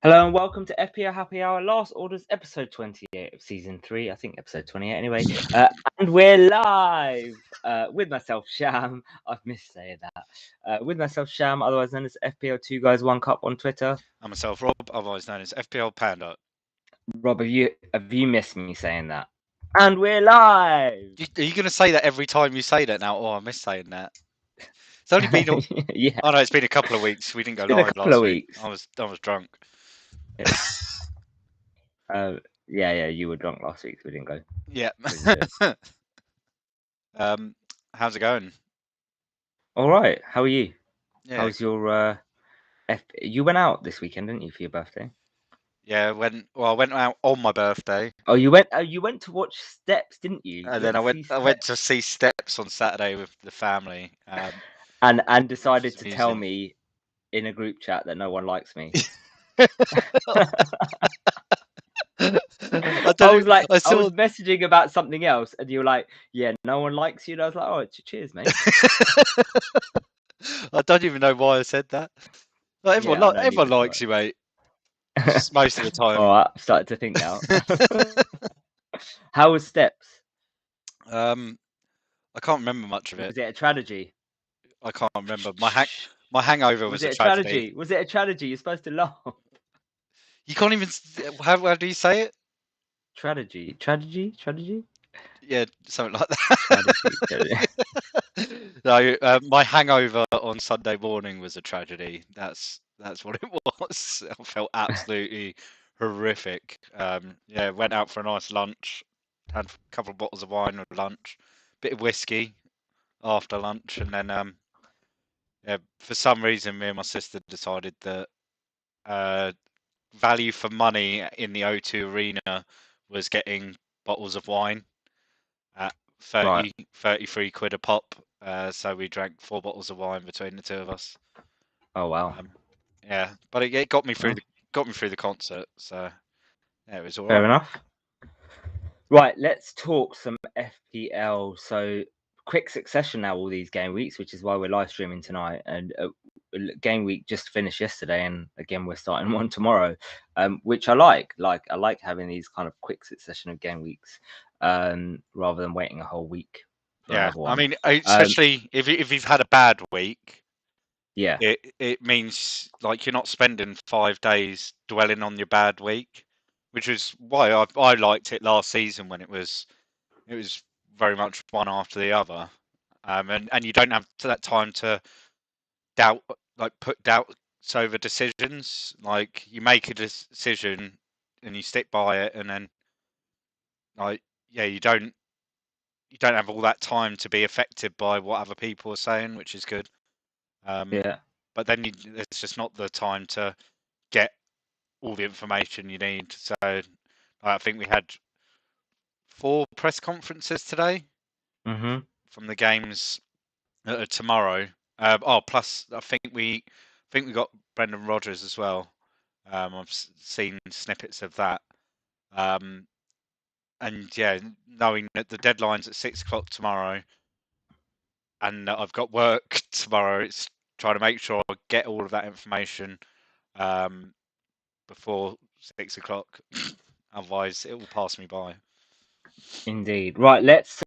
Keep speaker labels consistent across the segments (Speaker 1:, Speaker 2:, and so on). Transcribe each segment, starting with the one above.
Speaker 1: Hello and welcome to FPL Happy Hour, Last Orders, episode 28 of season 3. I think episode 28 anyway. And we're live with myself, Sham. I've missed saying that. With myself, Sham, otherwise known as FPL 2 Guys 1 Cup on Twitter.
Speaker 2: And myself, Rob, otherwise known as FPL Panda.
Speaker 1: Rob, have you missed me saying that? And we're live!
Speaker 2: Are you going to say that every time you say that now? Oh, I miss saying that. It's only been.
Speaker 1: Yeah.
Speaker 2: Oh no, it's been a couple of weeks. We didn't go
Speaker 1: It's been a
Speaker 2: live
Speaker 1: couple
Speaker 2: last
Speaker 1: of
Speaker 2: week.
Speaker 1: weeks.
Speaker 2: I was drunk.
Speaker 1: Yeah, you were drunk last week, so we didn't go.
Speaker 2: Yeah. How's it going?
Speaker 1: All right. How are you?
Speaker 2: Yeah.
Speaker 1: How's your You went out this weekend, didn't you, for your birthday?
Speaker 2: Yeah. I went out on my birthday.
Speaker 1: Oh, you went to watch Steps, didn't you?
Speaker 2: And then I went to see Steps on Saturday with the family.
Speaker 1: And decided to
Speaker 2: amusing.
Speaker 1: tell me in a group chat that no one likes me. I was messaging about something else, and you were like, "Yeah, no one likes you." And I was like, "Oh, cheers, mate."
Speaker 2: I don't even know why I said that. Like, everyone likes you, mate. Just most of the time.
Speaker 1: Oh, I've started to think now. How was Steps?
Speaker 2: I can't remember much of it.
Speaker 1: Was it a tragedy?
Speaker 2: I can't remember. My hangover was a tragedy.
Speaker 1: Was it a tragedy? You're supposed to laugh.
Speaker 2: You can't even. How do you say it?
Speaker 1: Tragedy.
Speaker 2: Yeah, something like that. No, my hangover on Sunday morning was a tragedy. That's what it was. I felt absolutely horrific. Yeah, went out for a nice lunch, had a couple of bottles of wine with lunch, bit of whiskey after lunch, and then yeah, for some reason, me and my sister decided that value for money in the O2 Arena was getting bottles of wine at 33 quid a pop. So we drank 4 bottles of wine between the two of us.
Speaker 1: Oh wow!
Speaker 2: Yeah, but it got me through the concert. So yeah, it was all right.
Speaker 1: Fair enough. Right, let's talk some FPL. So quick succession now, all these game weeks, which is why we're live streaming tonight. And game week just finished yesterday, and again we're starting one tomorrow, which I like. I like having these kind of quick succession of game weeks, rather than waiting a whole week.
Speaker 2: Yeah, I mean, especially if you've had a bad week.
Speaker 1: Yeah,
Speaker 2: it means like you're not spending 5 days dwelling on your bad week, which is why I liked it last season when it was very much one after the other, and you don't have that time to put doubts over decisions. Like you make a decision and you stick by it, and then you don't have all that time to be affected by what other people are saying, which is good.
Speaker 1: Yeah.
Speaker 2: But then there's just not the time to get all the information you need. So I think we had 4 press conferences today from the games tomorrow. Plus I think we got Brendan Rodgers as well. I've seen snippets of that. And yeah, knowing that the deadline's at 6 o'clock tomorrow, and I've got work tomorrow, it's trying to make sure I get all of that information before 6 o'clock. Otherwise, it will pass me by.
Speaker 1: Indeed. Right, let's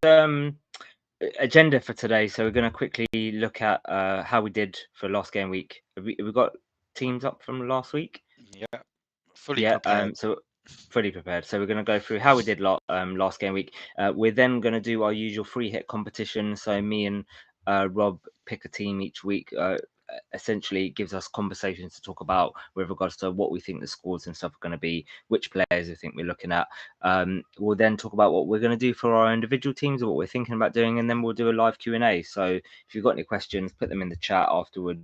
Speaker 1: agenda for today. So we're going to quickly look at how we did for last game week. Have we got teams up from last week?
Speaker 2: Yeah, fully prepared.
Speaker 1: So fully prepared. So we're going to go through how we did last game week. We're then going to do our usual free hit competition. So me and Rob pick a team each week. Essentially gives us conversations to talk about with regards to what we think the scores and stuff are going to be, which players we think we're looking at. We'll then talk about what we're going to do for our individual teams or what we're thinking about doing, and then we'll do a live Q&A. So if you've got any questions, put them in the chat afterwards.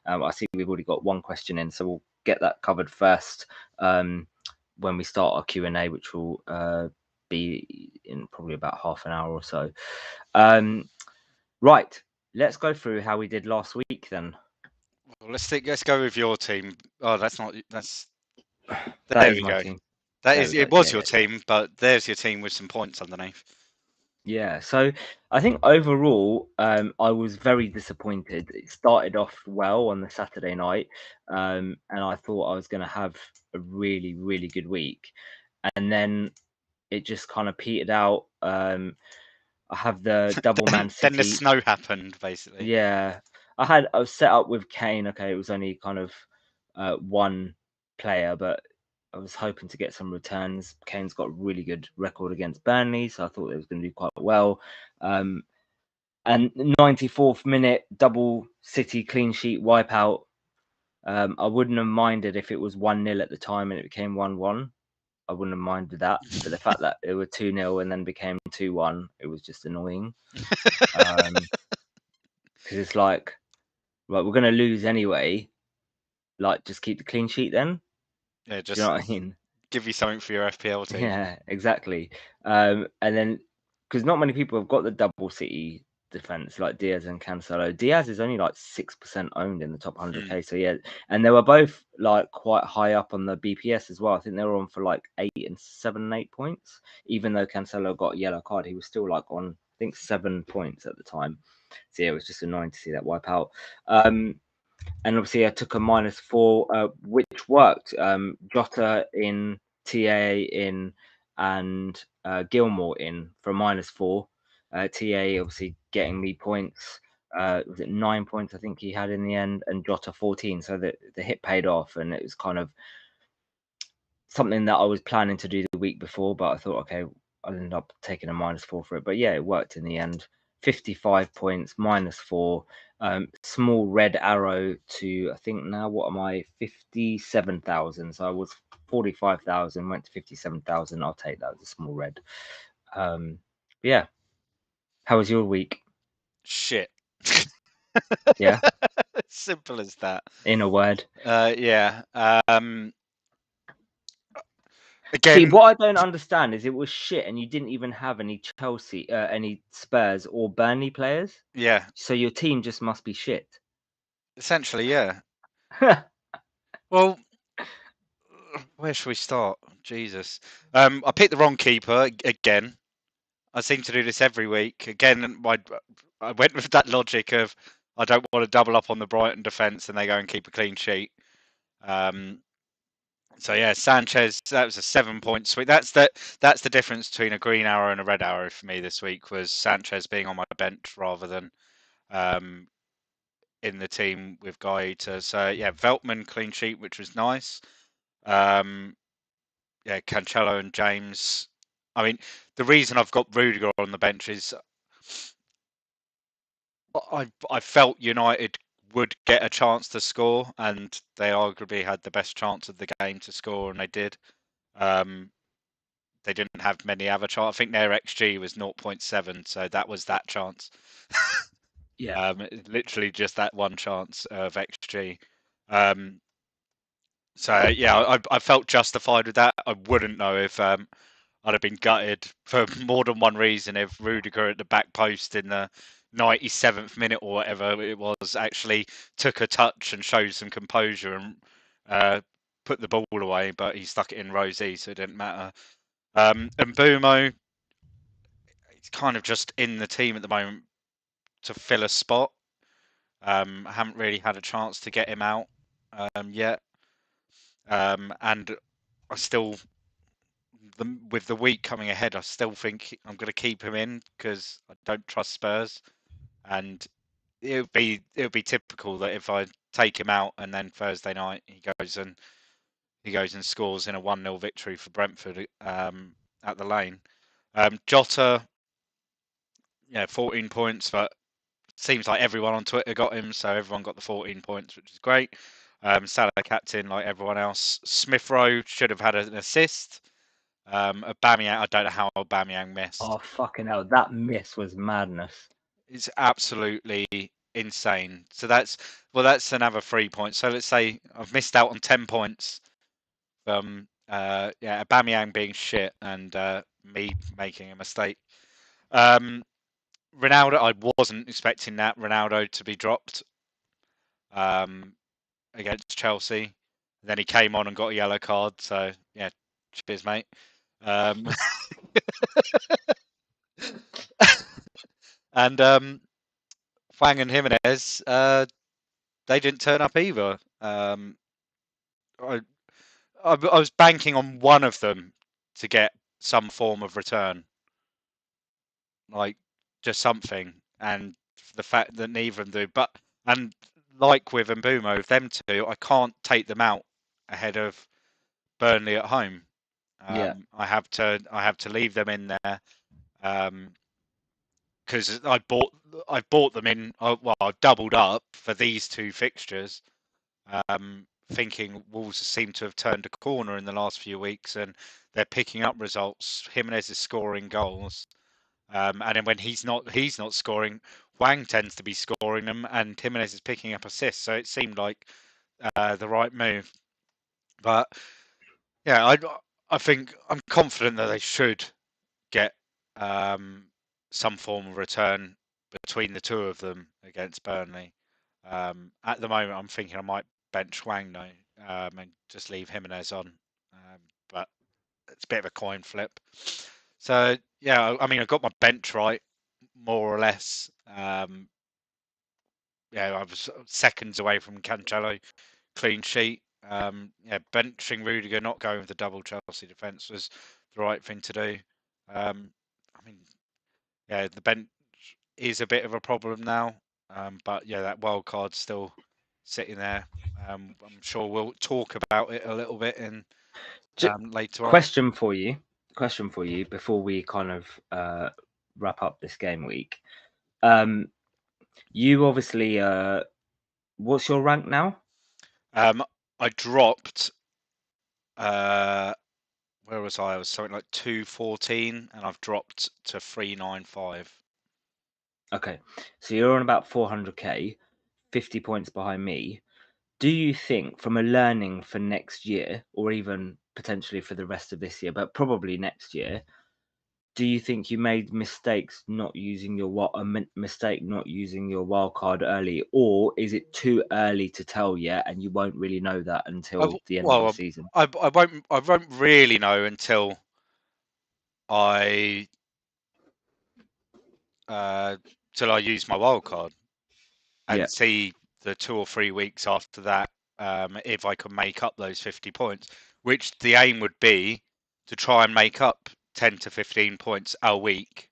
Speaker 1: I see we've already got one question in, so we'll get that covered first when we start our Q&A, which will be in probably about half an hour or so. Right, let's go through how we did last week then.
Speaker 2: Well, let's go with your team. Oh, there we go.
Speaker 1: Team.
Speaker 2: It was your team, but there's your team with some points underneath.
Speaker 1: Yeah, so I think overall, I was very disappointed. It started off well on the Saturday night, and I thought I was going to have a really, really good week, and then it just kind of petered out. I have the double Man
Speaker 2: Then the
Speaker 1: City.
Speaker 2: snow happened, basically.
Speaker 1: Yeah, I was set up with Kane. Okay, it was only kind of one player, but I was hoping to get some returns. Kane's got a really good record against Burnley, so I thought it was going to do quite well. Um, and 94th minute double City clean sheet wipeout. I wouldn't have minded if it was 1-0 at the time and it became 1-1. I wouldn't have minded that, but the fact that it were 2-0 and then became 2-1, it was just annoying. Because it's like, right, we're gonna lose anyway. Like, just keep the clean sheet then.
Speaker 2: Yeah,
Speaker 1: Do you know
Speaker 2: just
Speaker 1: what I mean?
Speaker 2: give you something for your FPL team.
Speaker 1: Yeah, exactly. And then because not many people have got the double City defense like Diaz and Cancelo. Diaz is only like 6% owned in the top
Speaker 2: Mm.
Speaker 1: 100k. So yeah, and they were both like quite high up on the BPS as well. I think they were on for like 8 points. Even though Cancelo got a yellow card, he was still like on I think 7 points at the time. So yeah, it was just annoying to see that wipe out. And obviously I took a -4, which worked. Jota in, TA in, and Gilmore in for -4. TA obviously getting me points. Was it 9 points? I think he had in the end, and Jota 14. So the hit paid off, and it was kind of something that I was planning to do the week before, but I thought, okay, I'll end up taking a -4 for it. But yeah, it worked in the end. 55 points, -4. Small red arrow to, I think now, what am I? 57,000. So I was 45,000, went to 57,000. I'll take that as a small red. Yeah. How was your week?
Speaker 2: Shit.
Speaker 1: Yeah.
Speaker 2: Simple as that.
Speaker 1: In a word.
Speaker 2: Yeah.
Speaker 1: See,
Speaker 2: Again,
Speaker 1: what I don't understand is it was shit, and you didn't even have any Chelsea, any Spurs or Burnley players.
Speaker 2: yeah.
Speaker 1: So your team just must be shit.
Speaker 2: Essentially, yeah. Well, where should we start? Jesus. I picked the wrong keeper again. I seem to do this every week. Again, I went with that logic of I don't want to double up on the Brighton defence and they go and keep a clean sheet. So yeah, Sanchez, that was a 7 point swing. That's the difference between a green arrow and a red arrow for me this week was Sanchez being on my bench rather than in the team with Gaeta. So yeah, Veltman clean sheet, which was nice. Yeah, Cancelo and James. I mean, the reason I've got Rudiger on the bench is I felt United would get a chance to score, and they arguably had the best chance of the game to score, and they did. They didn't have many other chances. I think their XG was 0.7, so that was that chance.
Speaker 1: Yeah.
Speaker 2: Literally just that one chance of XG. So yeah, I felt justified with that. I wouldn't know if I'd have been gutted for more than one reason if Rudiger at the back post in the 97th minute or whatever it was actually took a touch and showed some composure and put the ball away, but he stuck it in Rosie, so it didn't matter. And Bumo, he's kind of just in the team at the moment to fill a spot. I haven't really had a chance to get him out yet, and I still with the week coming ahead, I still think I'm going to keep him in because I don't trust Spurs, and it would be typical that if I take him out and then Thursday night he goes and scores in a 1-0 victory for Brentford at the Lane. Jota, yeah, 14 points, but seems like everyone on Twitter got him, so everyone got the 14 points, which is great. Salah captain like everyone else. Smith Rowe should have had an assist. Aubameyang, I don't know how Aubameyang missed.
Speaker 1: Oh, fucking hell. That miss was madness.
Speaker 2: It's absolutely insane. So that's another 3 points. So let's say I've missed out on 10 points from yeah, Aubameyang being shit and me making a mistake. Ronaldo, I wasn't expecting that Ronaldo to be dropped against Chelsea. Then he came on and got a yellow card. So yeah, cheers, mate. Um, And Hwang and Jimenez, they didn't turn up either. I was banking on one of them to get some form of return, like just something, and the fact that neither of them do. And like with Mbumo, with them two, I can't take them out ahead of Burnley at home.
Speaker 1: Yeah.
Speaker 2: I have to leave them in there because I bought them in. Well, I doubled up for these two fixtures, thinking Wolves seem to have turned a corner in the last few weeks and they're picking up results. Jimenez is scoring goals, and then when he's not scoring, Wang tends to be scoring them, and Jimenez is picking up assists. So it seemed like the right move. But yeah, I think I'm confident that they should get some form of return between the two of them against Burnley. At the moment, I'm thinking I might bench Wang though, and just leave Jimenez on. But it's a bit of a coin flip. So yeah, I mean, I got my bench right, more or less. Yeah, I was seconds away from Cancelo clean sheet. Yeah, benching Rudiger, not going with the double Chelsea defence was the right thing to do. I mean, yeah, the bench is a bit of a problem now, but yeah, that wild card's still sitting there. I'm sure we'll talk about it a little bit in later on.
Speaker 1: Question for you. Question for you before we kind of wrap up this game week. You obviously what's your rank now?
Speaker 2: I dropped. Where was I? I was something like 214, and I've dropped to 395.
Speaker 1: Okay, so you're on about 400k, 50 points behind me. Do you think, from a learning for next year, or even potentially for the rest of this year, but probably next year, do you think you made mistakes not using your mistake not using your wild card early, or is it too early to tell yet, and you won't really know that until the end of the
Speaker 2: Well,
Speaker 1: season?
Speaker 2: I won't really know until I till I use my wild card
Speaker 1: Yeah,
Speaker 2: and see the 2 or 3 weeks after that if I can make up those 50 points, which the aim would be to try and make up 10 to 15 points a week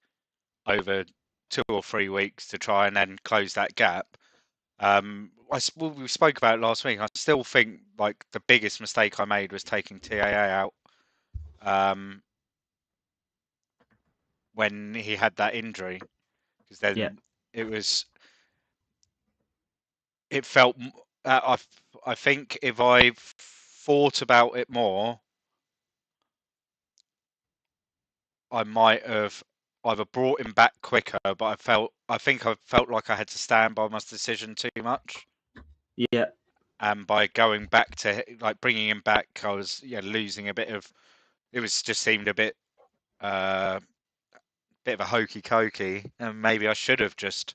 Speaker 2: over 2 or 3 weeks to try and then close that gap. We spoke about it last week. I still think like the biggest mistake I made was taking TAA out when he had that injury, because
Speaker 1: yeah.
Speaker 2: then it felt. I think if I thought about it more, I might have either brought him back quicker, but I think I felt like I had to stand by my decision too much.
Speaker 1: Yeah.
Speaker 2: And by going back to like bringing him back, I was losing a bit of. It was just seemed a uh, bit of a hokey cokey, and maybe I should have just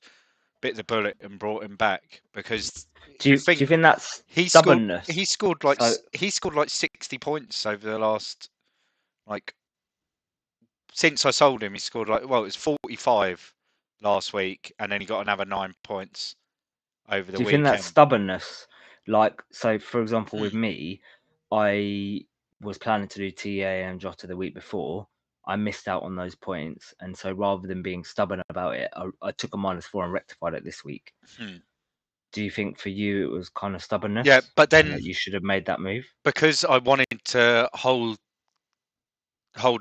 Speaker 2: bit the bullet and brought him back because you
Speaker 1: Do you
Speaker 2: think
Speaker 1: think that's
Speaker 2: he scored
Speaker 1: stubbornness?
Speaker 2: he scored like
Speaker 1: So
Speaker 2: he scored like 60 points over the last like since I sold him. He scored like, well, it was 45 last week, and then he got another 9 points over the
Speaker 1: do you think that's
Speaker 2: weekend.
Speaker 1: stubbornness? Like, so for example, with
Speaker 2: Hmm.
Speaker 1: me, I was planning to do TA and Jota the week before. I missed out on those points, and so rather than being stubborn about it, I took a -4 and rectified it this week.
Speaker 2: Hmm.
Speaker 1: Do you think for you it was kind of
Speaker 2: Yeah,
Speaker 1: stubbornness
Speaker 2: but
Speaker 1: and
Speaker 2: then
Speaker 1: that you should have made that move?
Speaker 2: because I wanted to hold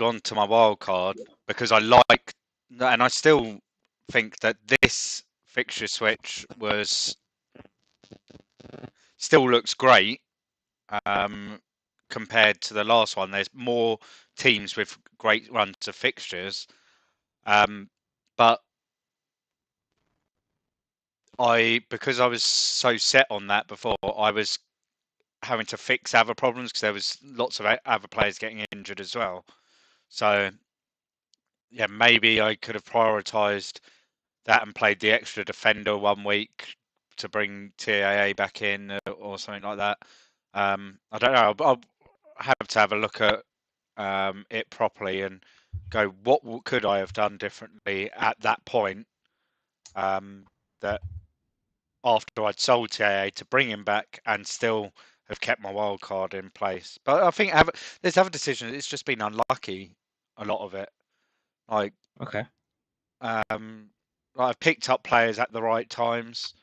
Speaker 2: on to my wild card because I like, and I still think that this fixture switch was still looks great um, compared to the last one. There's more teams with great runs of fixtures, but because I was so set on that before, I was having to fix other problems because there was lots of other players getting injured as well. So yeah, maybe I could have prioritised that and played the extra defender 1 week to bring TAA back in or something like that. I don't know. I'll have to have a look at it properly and go, what could I have done differently at that point that after I'd sold TAA to bring him back and still have kept my wild card in place. But I think there's other decisions. It's just been unlucky, a lot of it. Like,
Speaker 1: Okay.
Speaker 2: I've picked up players at the right times,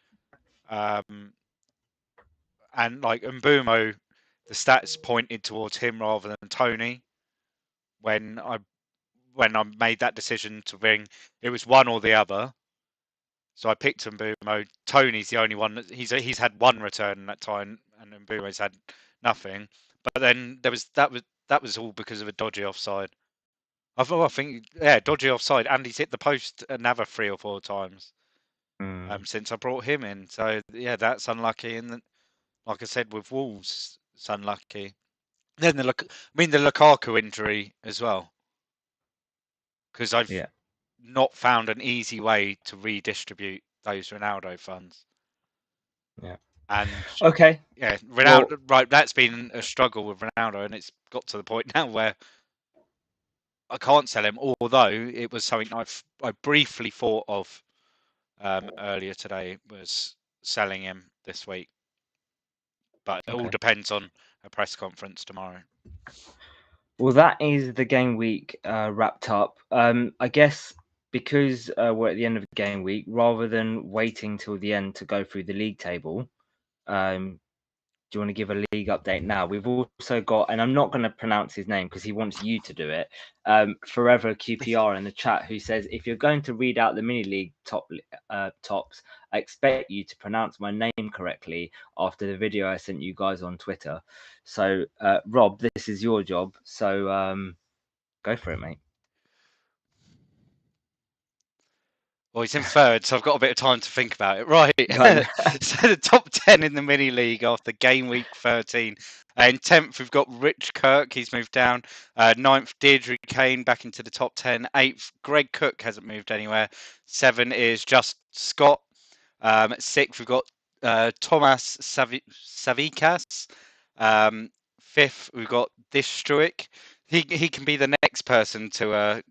Speaker 2: and like Mbumo, the stats pointed towards him rather than Tony when I made that decision to bring. It was one or the other. So I picked Mbumo. Tony's the only one he's had one return in that time, and Mbumo's had nothing. But then that was all because of a dodgy offside. I think dodgy offside, and he's hit the post another 3 or 4 times since I brought him in. So yeah, that's unlucky. And like I said, with Wolves, it's unlucky. Then the Lukaku injury as well, because I've
Speaker 1: Yeah.
Speaker 2: not found an easy way to redistribute those Ronaldo funds.
Speaker 1: Yeah.
Speaker 2: And
Speaker 1: Okay.
Speaker 2: yeah, Ronaldo.
Speaker 1: Well,
Speaker 2: Right, that's been a struggle with Ronaldo, and it's got to the point now where I can't sell him. Although it was something I briefly thought of earlier today, was selling him this week, but it all
Speaker 1: okay.
Speaker 2: depends on a press conference tomorrow.
Speaker 1: Well, that is the game week wrapped up. I guess because we're at the end of the game week, rather than waiting till the end to go through the league table, do you want to give a league update now? We've also got, and I'm not going to pronounce his name because he wants you to do it. Forever QPR in the chat, who says, if you're going to read out the mini league tops, I expect you to pronounce my name correctly after the video I sent you guys on Twitter. So, Rob, this is your job. So, go for it, mate.
Speaker 2: Well, he's in third, so I've got a bit of time to think about it. Right.
Speaker 1: Go on.
Speaker 2: So the top 10 in the mini league after game week 13. In 10th, we've got Rich Kirk. He's moved down. 9th, Deirdre Kane back into the top 10. 8th, Greg Cook hasn't moved anywhere. 7 is just Scott. 6th, we've got Thomas Savikas. 5th, we've got Distruik. He can be the next person to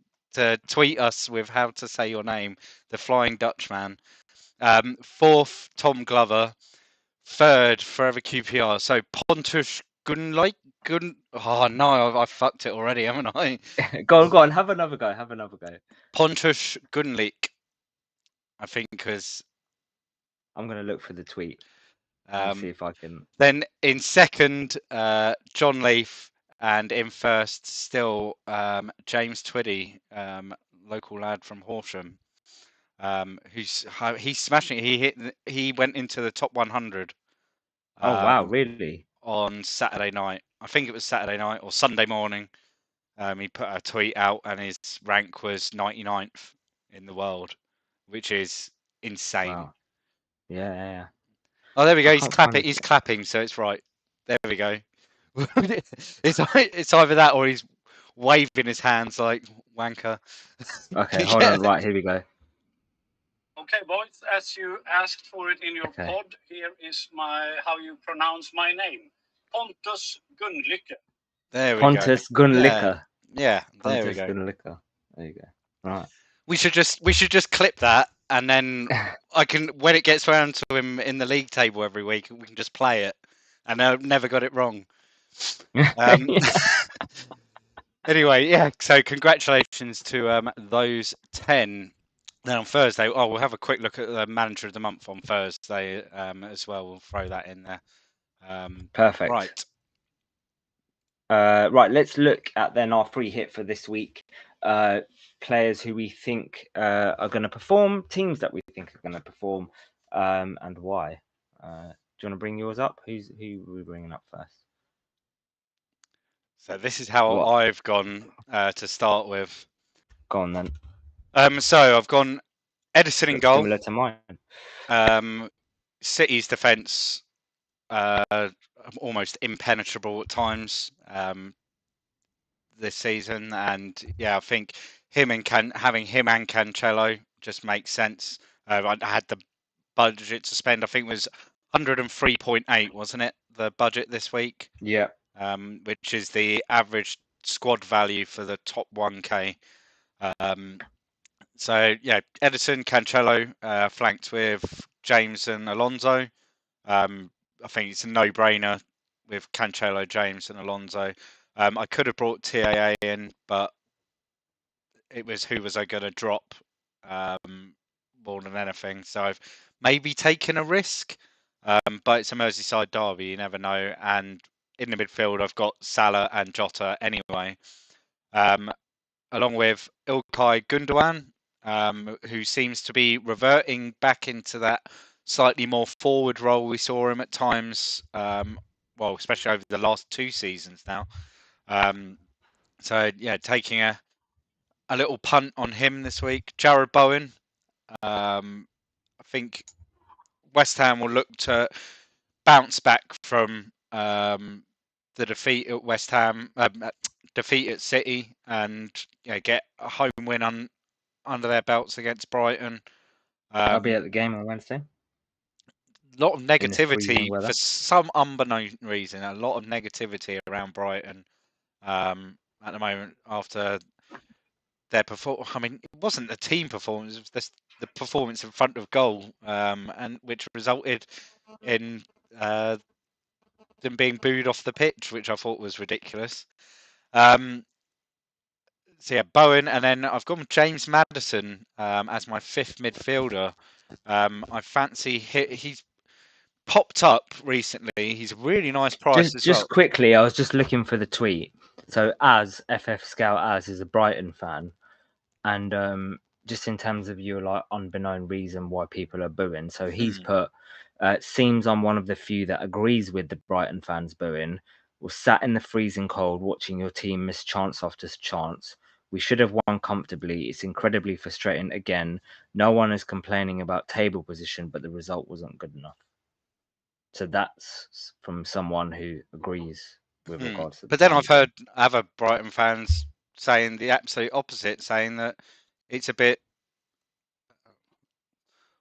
Speaker 2: tweet us with how to say your name, the Flying Dutchman. 4th, Tom Glover. 3rd, Forever QPR. So Pontus Gunlike. Oh no, I fucked it already, haven't I?
Speaker 1: Go on. Have another go.
Speaker 2: Pontus Gunlik, I think, because
Speaker 1: I'm going to look for the tweet and see if I can.
Speaker 2: Then in second, John Leaf, and in first, still James Twiddy, local lad from Horsham, he's smashing it. He went into the top 100.
Speaker 1: Oh wow, really?
Speaker 2: On Saturday night. I think it was Saturday night or Sunday morning. He put a tweet out, and his rank was 99th in the world, which is insane.
Speaker 1: Wow. Yeah.
Speaker 2: Oh, there we go. He's
Speaker 1: can't find
Speaker 2: clapping. He's clapping, so it's right. There we go. It's either that or he's waving his hands like wanker.
Speaker 1: Okay, hold on. Right, here we go.
Speaker 3: Okay, boys, as you asked for it in your pod, here is how you pronounce my name. Pontus Gunlycke.
Speaker 2: There we
Speaker 1: Pontus
Speaker 2: go.
Speaker 1: Gunlycke.
Speaker 2: Yeah, there we
Speaker 1: Pontus
Speaker 2: go.
Speaker 1: Gunlycke. There you go. Right.
Speaker 2: We should just clip that, and then I can, when it gets round to him in the league table every week, we can just play it. And I never got it wrong. Anyway, yeah. So congratulations to those 10. Then on Thursday, we'll have a quick look at the manager of the month on Thursday as well. We'll throw that in there.
Speaker 1: Perfect.
Speaker 2: Right.
Speaker 1: Right, let's look at then our free hit for this week. Players who we think are going to perform, teams that we think are going to perform, and why. Do you want to bring yours up? Who are we bringing up first?
Speaker 2: So this is how I've gone to start with.
Speaker 1: Go on then.
Speaker 2: So I've gone Edison in goal.
Speaker 1: Similar to mine.
Speaker 2: City's defence almost impenetrable at times this season, and yeah, I think having him and Cancelo just makes sense. I had the budget to spend. I think it was 103.8, wasn't it? The budget this week.
Speaker 1: Yeah.
Speaker 2: Which is the average squad value for the top 1K. So yeah, Edison, Cancelo, flanked with James and Alonso. I think it's a no-brainer with Cancelo, James, and Alonso. I could have brought TAA in, but it was who was I going to drop more than anything. So I've maybe taken a risk, but it's a Merseyside derby. You never know. And in the midfield, I've got Salah and Jota anyway, along with Ilkay Gundogan, who seems to be reverting back into that slightly more forward role we saw him at times. Well, especially over the last 2 seasons now. So yeah, taking a little punt on him this week. Jared Bowen. I think West Ham will look to bounce back from the defeat at West Ham, defeat at City, and get a home win under their belts against Brighton.
Speaker 1: I'll be at the game on Wednesday.
Speaker 2: A lot of
Speaker 1: In this freezing
Speaker 2: negativity
Speaker 1: weather.
Speaker 2: for some unbeknown reason. A lot of negativity around Brighton at the moment after their performance. I mean, it wasn't the team performance; it was the performance in front of goal, and which resulted in them being booed off the pitch, which I thought was ridiculous. So yeah, Bowen, and then I've gone with James Maddison as my 5th midfielder. I fancy he's popped up recently. He's a really nice price as well.
Speaker 1: Just quickly, I was just looking for the tweet. So as FF Scout as is a Brighton fan, and just in terms of your like unbeknown reason why people are booing. So he's put seems I'm one of the few that agrees with the Brighton fans booing. Was sat in the freezing cold watching your team miss chance after chance. We should have won comfortably. It's incredibly frustrating. Again, no one is complaining about table position, but the result wasn't good enough. So that's from someone who agrees with regards to.
Speaker 2: But then I've heard other Brighton fans saying the absolute opposite, saying that it's a bit.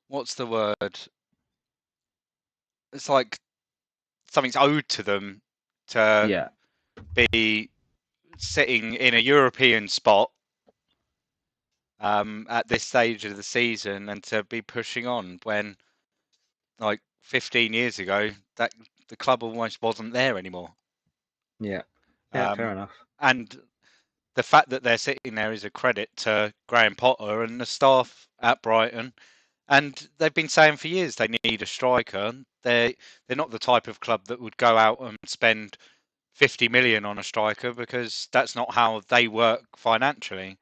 Speaker 2: What's the word? It's like something's owed to them to be sitting in a European spot at this stage of the season and to be pushing on when, like 15 years ago, that the club almost wasn't there anymore.
Speaker 1: Yeah, fair enough.
Speaker 2: And the fact that they're sitting there is a credit to Graham Potter and the staff at Brighton. And they've been saying for years they need a striker. They're not the type of club that would go out and spend 50 million on a striker because that's not how they work financially.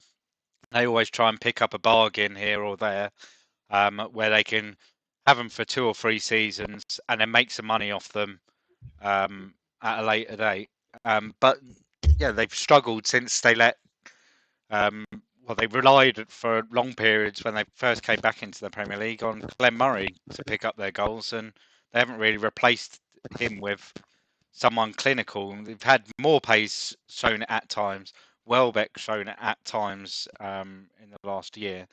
Speaker 2: They always try and pick up a bargain here or there, where they can have them for 2 or 3 seasons and then make some money off them at a later date. But yeah, they've struggled since they let. Well, they relied for long periods when they first came back into the Premier League on Glenn Murray to pick up their goals, and they haven't really replaced him with someone clinical. They've had more pace shown at times, Welbeck shown at times in the last year,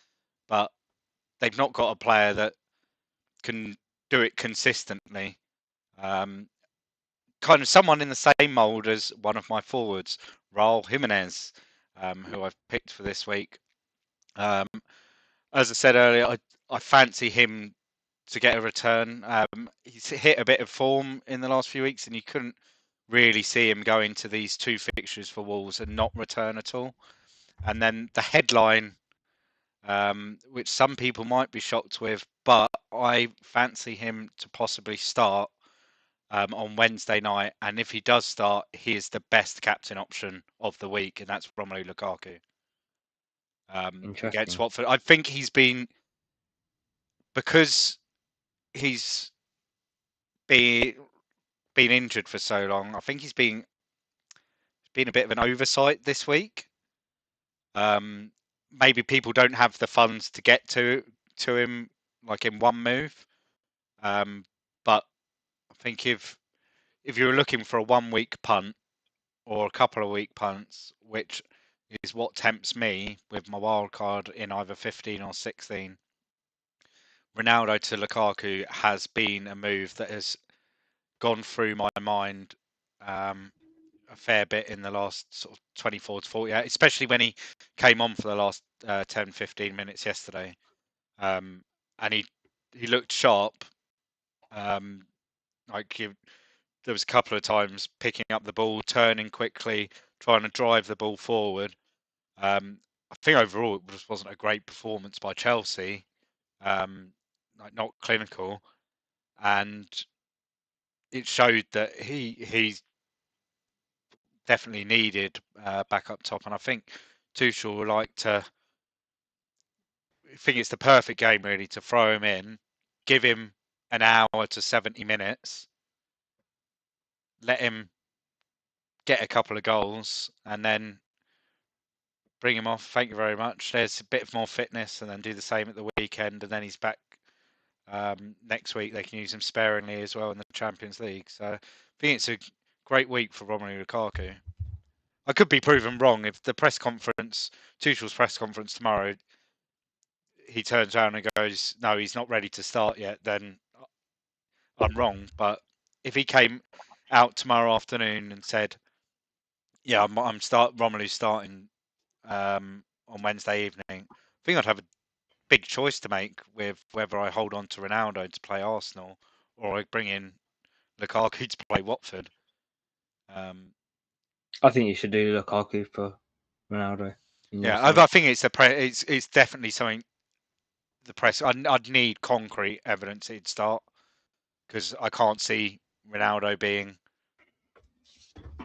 Speaker 2: but they've not got a player that can do it consistently. Kind of someone in the same mould as one of my forwards, Raul Jimenez, who I've picked for this week. As I said earlier, I fancy him to get a return. He's hit a bit of form in the last few weeks, and you couldn't really see him go into these 2 fixtures for Wolves and not return at all. And then the headline, which some people might be shocked with, but I fancy him to possibly start on Wednesday night. And if he does start, he is the best captain option of the week, and that's Romelu Lukaku. Against Watford. I think he's been, because he's been injured for so long, I think he's been a bit of an oversight this week. Maybe people don't have the funds to get to him like in one move. But I think if you're looking for a 1 week punt or a couple of week punts, which is what tempts me with my wild card in either 15 or 16, Ronaldo to Lukaku has been a move that has gone through my mind a fair bit in the last sort of 24 to 48, especially when he came on for the last 10-15 minutes yesterday, and he looked sharp. Like there was a couple of times picking up the ball, turning quickly, trying to drive the ball forward. I think overall it just wasn't a great performance by Chelsea, like not clinical, and it showed that he's definitely needed back up top. And I think Tuchel would like to. I think it's the perfect game really to throw him in, give him an hour to 70 minutes, let him get a couple of goals, and then bring him off. Thank you very much. There's a bit more fitness, and then do the same at the weekend, and then he's back next week. They can use him sparingly as well in the Champions League. So I think it's a great week for Romelu Lukaku. I could be proven wrong if the press conference, Tuchel's press conference tomorrow, he turns around and goes, "No, he's not ready to start yet." Then I'm wrong. But if he came out tomorrow afternoon and said, "Yeah, Romelu's starting on Wednesday evening," I think I'd have a big choice to make with whether I hold on to Ronaldo to play Arsenal or I bring in Lukaku to play Watford.
Speaker 1: I think you should do Lukaku for Ronaldo.
Speaker 2: Yeah, I think it's definitely something. The press, I'd need concrete evidence he'd start, because I can't see Ronaldo being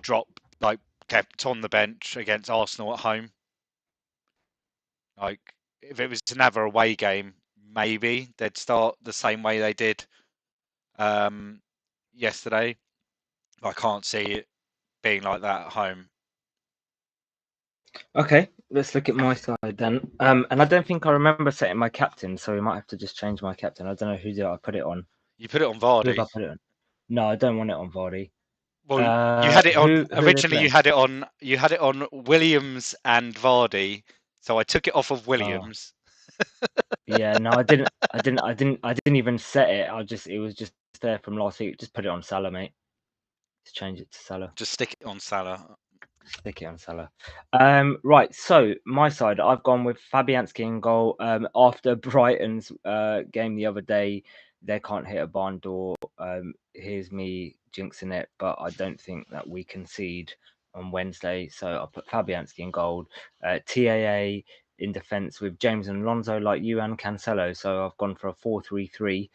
Speaker 2: dropped, like kept on the bench against Arsenal at home. Like if it was another away game, maybe they'd start the same way they did yesterday. I can't see it being like that at home.
Speaker 1: Okay, let's look at my side then. And I don't think I remember setting my captain, so we might have to just change my captain. I don't know who did I put it on.
Speaker 2: You put it on
Speaker 1: Who did
Speaker 2: Vardy.
Speaker 1: I put it on? No, I don't want it on Vardy.
Speaker 2: Well, you had it on
Speaker 1: who
Speaker 2: originally. You had it on Williams and Vardy. So I took it off of Williams.
Speaker 1: Yeah, no, I didn't even set it. It was just there from last week. Just put it on Salah, mate. Just change it to Salah.
Speaker 2: Just stick it on Salah.
Speaker 1: Stick it on Salah. Right, so my side, I've gone with Fabianski in goal. After Brighton's game the other day, they can't hit a barn door. Here's me jinxing it, but I don't think that we concede on Wednesday. So I'll put Fabianski in goal. TAA in defence with James and Alonso, like you, and Cancelo. So I've gone for a 4-3-3.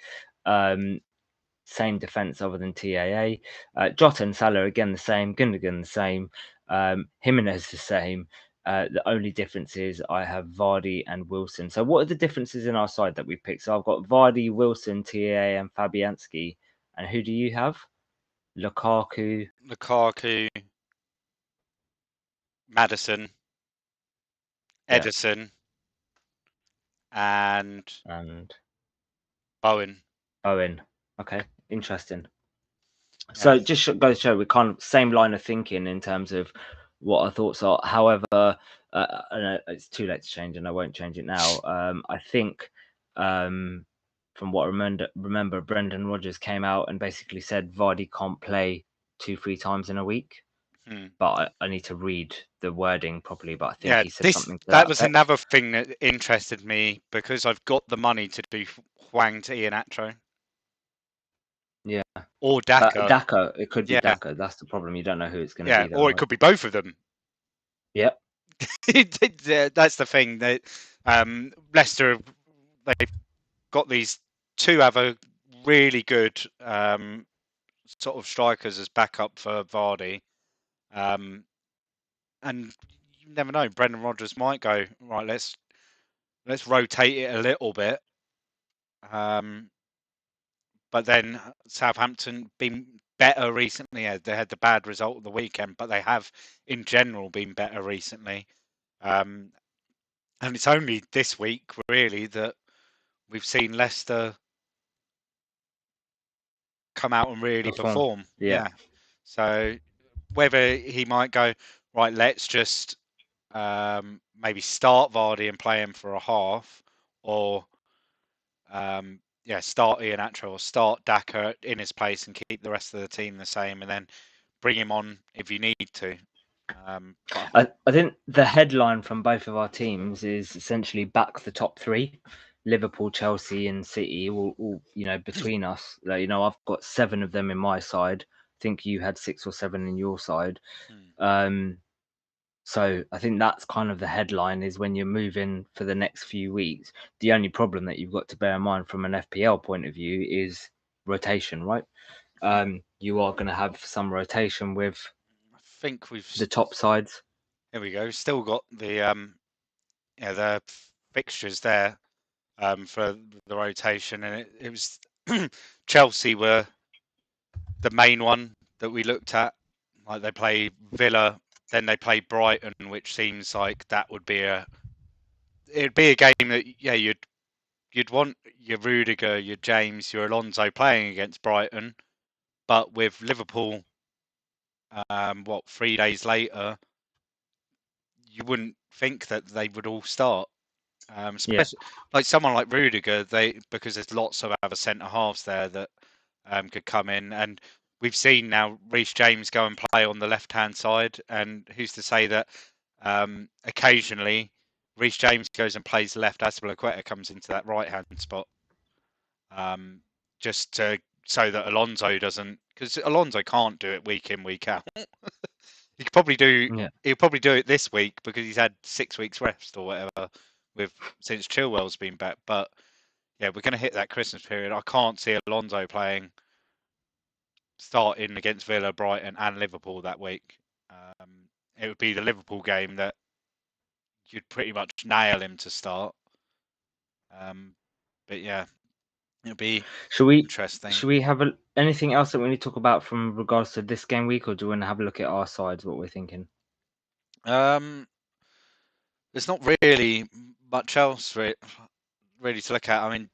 Speaker 1: Same defence other than TAA. Jota and Salah again the same. Gundogan the same. Jimenez the same. The only difference is I have Vardy and Wilson. So what are the differences in our side that we picked? So I've got Vardy, Wilson, TAA, and Fabianski. And who do you have? Lukaku,
Speaker 2: Maddison, Ederson, and Bowen.
Speaker 1: Okay, interesting. So just goes to show we kind of same line of thinking in terms of what our thoughts are. However, it's too late to change, and I won't change it now. I think from what I remember, Brendan Rodgers came out and basically said Vardy can't play 2-3 times in a week. But I need to read the wording properly. But I think he said something to
Speaker 2: that was effect. Another thing that interested me, because I've got the money to do Hwang to Iheanacho.
Speaker 1: Yeah.
Speaker 2: Or Daka.
Speaker 1: Daka. It could be Daka. That's the problem. You don't know who it's going to be.
Speaker 2: Or it could be both of them.
Speaker 1: Yep.
Speaker 2: That's the thing. That Leicester, they've got these two other really good sort of strikers as backup for Vardy. And you never know. Brendan Rodgers might go, right, let's rotate it a little bit. But then Southampton been better recently. They had the bad result of the weekend, but they have in general been better recently. And it's only this week really that we've seen Leicester come out and really perform.
Speaker 1: Yeah.
Speaker 2: So whether he might go, right, let's just maybe start Vardy and play him for a half, or start Iheanacho or start Daka in his place and keep the rest of the team the same, and then bring him on if you need to.
Speaker 1: I think the headline from both of our teams is essentially back the top three. Liverpool, Chelsea, and City, all between us. I've got 7 of them in my side. I think you had 6 or 7 in your side. So I think that's kind of the headline, is when you're moving for the next few weeks. The only problem that you've got to bear in mind from an FPL point of view is rotation, right? You are going to have some rotation with
Speaker 2: I think we've
Speaker 1: the top sides.
Speaker 2: There we go. Still got the fixtures there for the rotation, and it was Chelsea were the main one that we looked at. Like, they play Villa, then they play Brighton, which seems like that would be it'd be a game that you'd want your Rudiger, your James, your Alonso playing against Brighton, but with Liverpool, 3 days later, you wouldn't think that they would all start. Especially like someone like Rudiger, because there's lots of other centre halves there that could come in, and we've seen now Reece James go and play on the left-hand side, and who's to say that occasionally Reece James goes and plays left, Azpilicueta comes into that right-hand spot, just so that Alonso doesn't, because Alonso can't do it week in, week out. He could probably do.
Speaker 1: Yeah.
Speaker 2: He'll probably do it this week because he's had 6 weeks rest or whatever since Chilwell's been back. But yeah, we're going to hit that Christmas period. I can't see Alonso starting against Villa, Brighton, and Liverpool that week. It would be the Liverpool game that you'd pretty much nail him to start. But yeah, it'll be interesting.
Speaker 1: Should we have anything else that we need to talk about from regards to this game week, or do we want to have a look at our sides, what we're thinking?
Speaker 2: There's not really much else really to look at. I mean,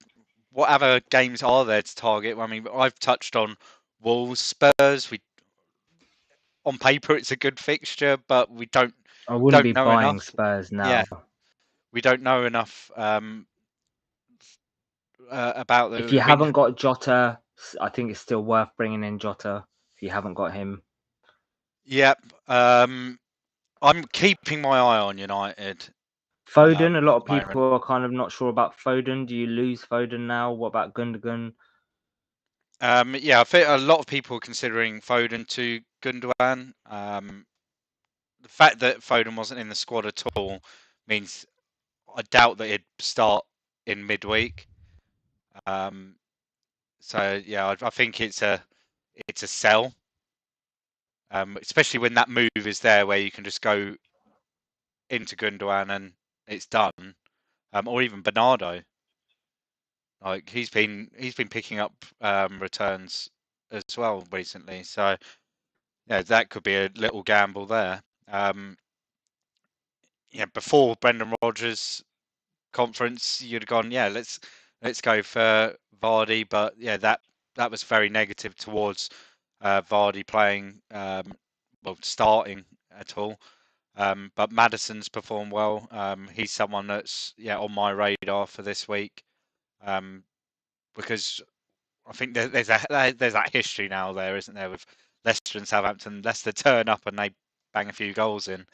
Speaker 2: what other games are there to target? I mean, I've touched on Wolves, Spurs. On paper, it's a good fixture, but we don't.
Speaker 1: I wouldn't be
Speaker 2: know
Speaker 1: buying
Speaker 2: enough.
Speaker 1: Spurs now.
Speaker 2: Yeah, we don't know enough about them.
Speaker 1: If you haven't got Jota, I think it's still worth bringing in Jota. If you haven't got him,
Speaker 2: Yep. I'm keeping my eye on United.
Speaker 1: Foden. A lot of
Speaker 2: at the moment.
Speaker 1: people are kind of not sure about Foden. Do you lose Foden now? What about Gundogan?
Speaker 2: Yeah, I think a lot of people are considering Foden to Gundogan. The fact that Foden wasn't in the squad at all means I doubt that he'd start in midweek. So yeah, I think it's a sell, especially when that move is there where you can just go into Gundogan and it's done, or even Bernardo. Like, he's been picking up returns as well recently, so yeah, that could be a little gamble there. Yeah, before Brendan Rodgers' conference, you'd have gone, yeah, let's go for Vardy, but yeah, that was very negative towards Vardy playing, starting at all. But Maddison's performed well. He's someone that's on my radar for this week, because I think there's that history now there, isn't there, with Leicester and Southampton. Leicester turn up and they bang a few goals in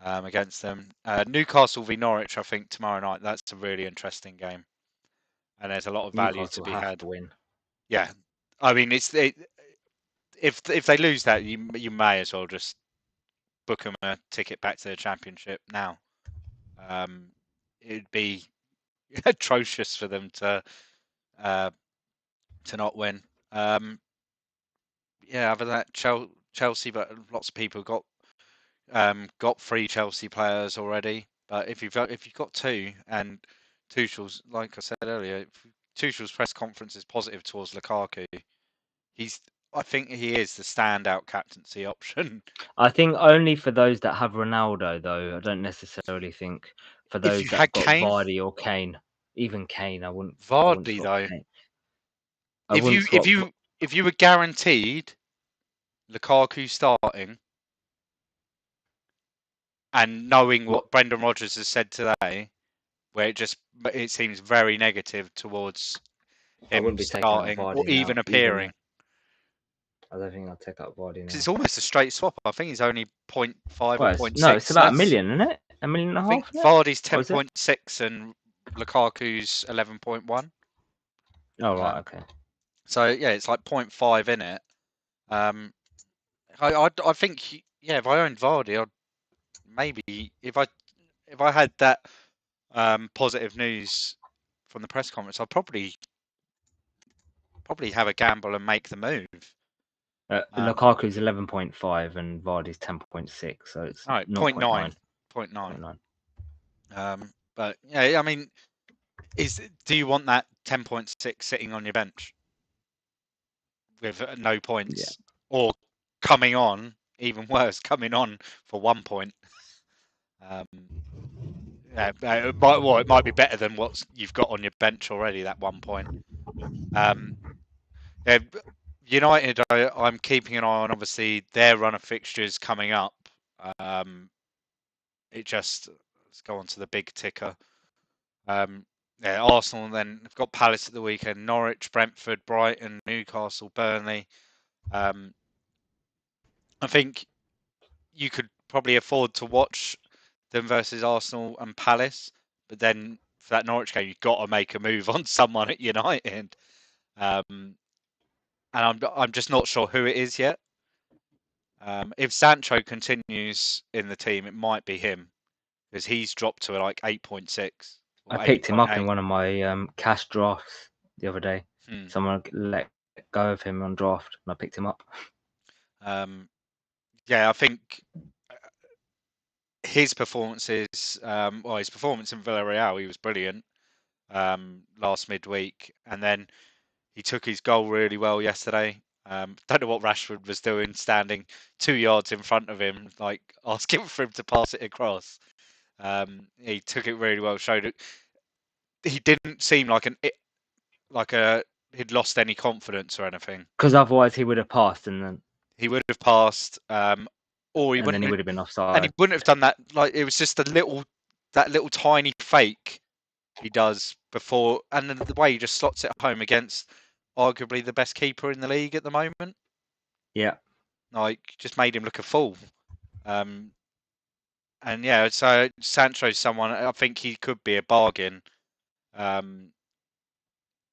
Speaker 2: against them. Newcastle v Norwich, I think tomorrow night. That's a really interesting game, and there's a lot of value
Speaker 1: Newcastle
Speaker 2: to be
Speaker 1: have
Speaker 2: had.
Speaker 1: to win.
Speaker 2: Yeah, I mean, if they lose that, you may as well just book them a ticket back to the Championship now. It'd be atrocious for them to not win. Yeah, other than that, Chelsea, but lots of people got 3 Chelsea players already. But if you've got 2, and Tuchel's, like I said earlier, Tuchel's press conference is positive towards Lukaku. I think he is the standout captaincy option.
Speaker 1: I think only for those that have Ronaldo, though. I don't necessarily think for those
Speaker 2: you
Speaker 1: that
Speaker 2: had
Speaker 1: got
Speaker 2: Kane?
Speaker 1: Vardy or Kane. Even Kane, I wouldn't.
Speaker 2: Vardy,
Speaker 1: swap
Speaker 2: though.
Speaker 1: Kane.
Speaker 2: If you were guaranteed Lukaku starting, and knowing what Brendan Rodgers has said today, where it seems very negative towards
Speaker 1: I
Speaker 2: him
Speaker 1: wouldn't be taking out
Speaker 2: starting or
Speaker 1: Vardy
Speaker 2: even
Speaker 1: now,
Speaker 2: appearing.
Speaker 1: I don't think I'll take up Vardy
Speaker 2: Because
Speaker 1: now.
Speaker 2: it's almost a straight swap. I think he's only 0.5
Speaker 1: Well,
Speaker 2: or 0.6.
Speaker 1: no, it's about a
Speaker 2: That's-
Speaker 1: million, isn't it? A million and a
Speaker 2: I think
Speaker 1: half. Isn't it?
Speaker 2: Vardy's
Speaker 1: Or is it?
Speaker 2: 10.6 and Lukaku's 11.1.
Speaker 1: Oh right, okay.
Speaker 2: So yeah, it's like 0.5 in it. I think if I owned Vardy, I'd maybe if I had that positive news from the press conference, I'd probably have a gamble and make the move.
Speaker 1: Lukaku's 11.5 and Vardy's 10.6, so it's
Speaker 2: All right,
Speaker 1: 0.9.
Speaker 2: 0.9. But yeah, I mean, do you want that 10.6 sitting on your bench with no points, or coming on? Even worse, coming on for 1 point. It might be better than what you've got on your bench already. That 1 point. United, I'm keeping an eye on. Obviously, their run of fixtures coming up. Let's go on to the big ticker. Arsenal, then they've got Palace at the weekend, Norwich, Brentford, Brighton, Newcastle, Burnley. I think you could probably afford to watch them versus Arsenal and Palace, but then for that Norwich game, you've got to make a move on someone at United. And I'm just not sure who it is yet. If Sancho continues in the team, it might be him because he's dropped to like 8.6.
Speaker 1: I picked him up in one of my cash drafts the other day. Someone let go of him on draft, and I picked him up.
Speaker 2: I think his performances, his performance in Villarreal, he was brilliant last midweek, and then he took his goal really well yesterday. Don't know what Rashford was doing, standing 2 yards in front of him, like asking for him to pass it across. He took it really well. Showed it. He didn't seem like he'd lost any confidence or anything.
Speaker 1: Because otherwise he would have passed, and then
Speaker 2: he would have passed, or he
Speaker 1: and
Speaker 2: wouldn't.
Speaker 1: Then he would have been offside.
Speaker 2: And he wouldn't have done that. Like it was just that little tiny fake he does before, and then the way he just slots it home against arguably the best keeper in the league at the moment.
Speaker 1: Yeah.
Speaker 2: Like just made him look a fool. And yeah, so Sancho's someone I think he could be a bargain.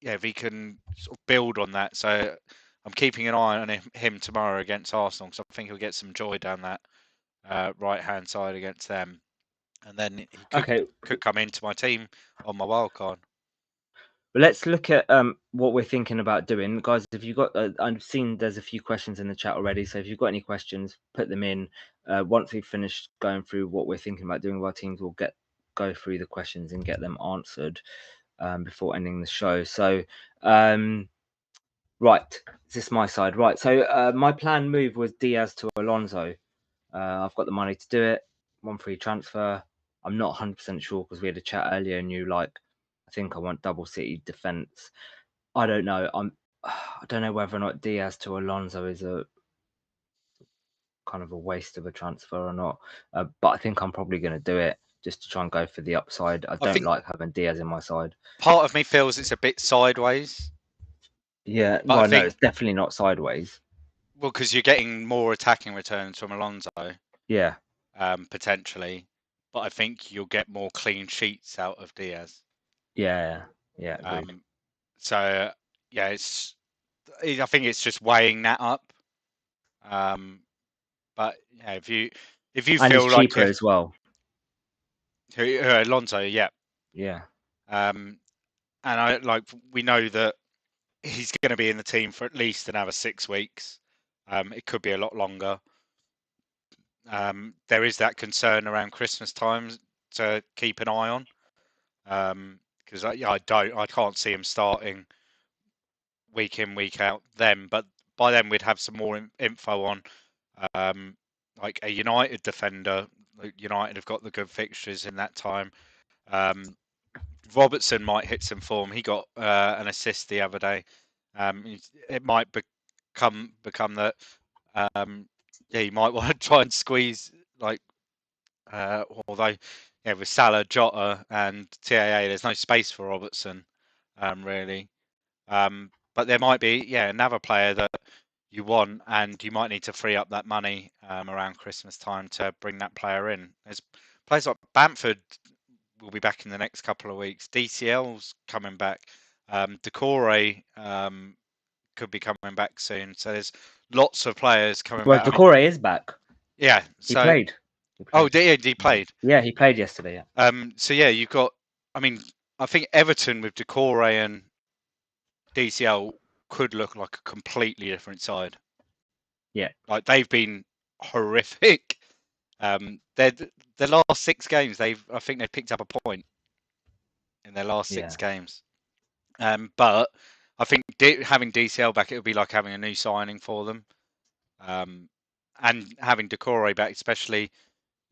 Speaker 2: If he can sort of build on that. So I'm keeping an eye on him tomorrow against Arsenal because I think he'll get some joy down that right-hand side against them. And then he could come into my team on my wild card.
Speaker 1: But let's look at what we're thinking about doing, guys. If you've got, I've seen there's a few questions in the chat already. So if you've got any questions, put them in. Once we've finished going through what we're thinking about doing with our teams, we'll go through the questions and get them answered before ending the show. So, right, is this my side? Right. So my planned move was Diaz to Alonso. I've got the money to do it. 1 free transfer. I'm not 100% sure because we had a chat earlier and you I think I want double City defense. I don't know. I don't know whether or not Diaz to Alonso is a kind of a waste of a transfer or not. But I think I'm probably going to do it just to try and go for the upside. I don't like having Diaz in my side.
Speaker 2: Part of me feels it's a bit sideways.
Speaker 1: Yeah, well, no, it's definitely not sideways.
Speaker 2: Well, because you're getting more attacking returns from Alonso.
Speaker 1: Yeah.
Speaker 2: Potentially. But I think you'll get more clean sheets out of Diaz.
Speaker 1: Yeah, agreed.
Speaker 2: So yeah, I think it's just weighing that up. But yeah, if you
Speaker 1: and
Speaker 2: feel
Speaker 1: he's cheaper as well.
Speaker 2: Alonso, yeah.
Speaker 1: Yeah.
Speaker 2: And we know that he's going to be in the team for at least another 6 weeks. It could be a lot longer. There is that concern around Christmas times to keep an eye on. Because I can't see him starting week in, week out then. But by then we'd have some more info on like a United defender. United have got the good fixtures in that time. Robertson might hit some form. He got an assist the other day. It might become that. You might want to try and squeeze although with Salah, Jota, and TAA, there's no space for Robertson really. But there might be another player that you want, and you might need to free up that money around Christmas time to bring that player in. There's players like Bamford will be back in the next couple of weeks. DCL's coming back. Decore could be coming back soon. So there's lots of players coming
Speaker 1: Well,
Speaker 2: back.
Speaker 1: Decore is back.
Speaker 2: Yeah.
Speaker 1: He
Speaker 2: So
Speaker 1: played.
Speaker 2: he played.
Speaker 1: Yeah, he played yesterday. Yeah.
Speaker 2: So yeah, you've got. I mean, I think Everton with Decore and DCL could look like a completely different side.
Speaker 1: Yeah.
Speaker 2: Like they've been horrific. The last 6 games, I think they've picked up a point in their last 6 games. But I think having DCL back, it would be like having a new signing for them. And having Decore back, especially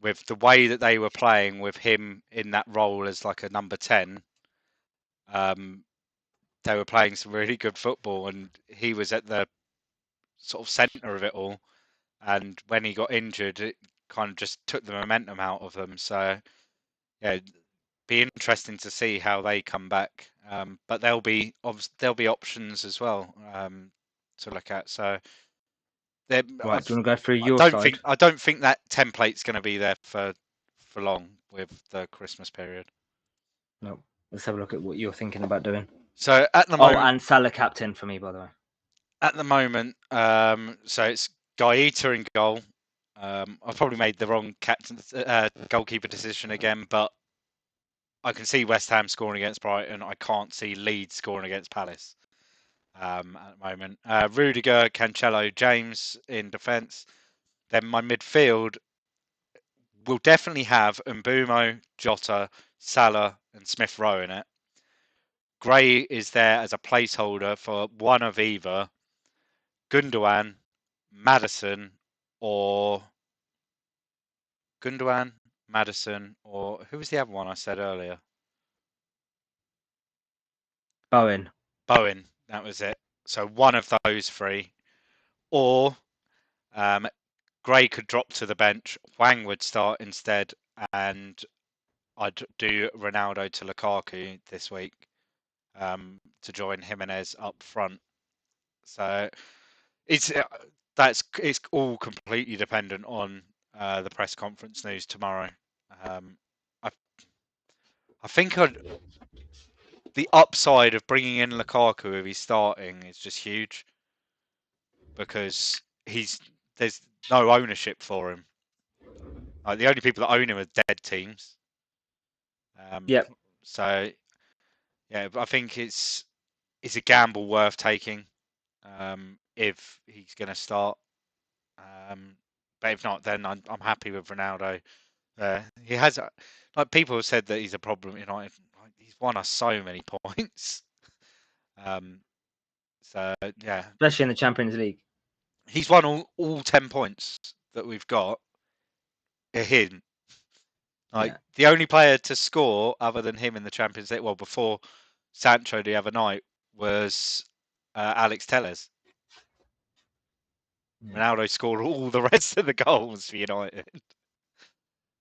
Speaker 2: with the way that they were playing with him in that role as like a number 10, they were playing some really good football, and he was at the sort of centre of it all. And when he got injured, it kind of just took the momentum out of them. So yeah, be interesting to see how they come back. But there'll be options as well to look at. So
Speaker 1: Right. Do you want to go through your side?
Speaker 2: I don't think that template's going to be there for long with the Christmas period.
Speaker 1: No. Let's have a look at what you're thinking about doing.
Speaker 2: So at the moment,
Speaker 1: and Salah captain for me, by the way.
Speaker 2: At the moment, so it's Gaeta in goal. I've probably made the wrong goalkeeper decision again, but I can see West Ham scoring against Brighton. I can't see Leeds scoring against Palace at the moment. Rudiger, Cancelo, James in defence. Then my midfield will definitely have Mbumo, Jota, Salah, and Smith Rowe in it. Gray is there as a placeholder for one of either Gundogan, Maddison, or Maddison, or who was the other one I said earlier?
Speaker 1: Bowen,
Speaker 2: that was it. So one of those 3. Or Gray could drop to the bench, Wang would start instead, and I'd do Ronaldo to Lukaku this week to join Jimenez up front. So it's all completely dependent on the press conference news tomorrow. I think the upside of bringing in Lukaku if he's starting is just huge because there's no ownership for him. Like the only people that own him are dead teams.
Speaker 1: Yep.
Speaker 2: So yeah, I think it's a gamble worth taking if he's going to start. But if not, then I'm happy with Ronaldo. He has, like people have said that he's a problem. You know, he's won us so many points. So yeah,
Speaker 1: Especially in the Champions League.
Speaker 2: he's won all 10 points that we've got. Him, like the only player to score other than him in the Champions League, well, before Sancho the other night, was Alex Telles. Ronaldo scored all the rest of the goals for United.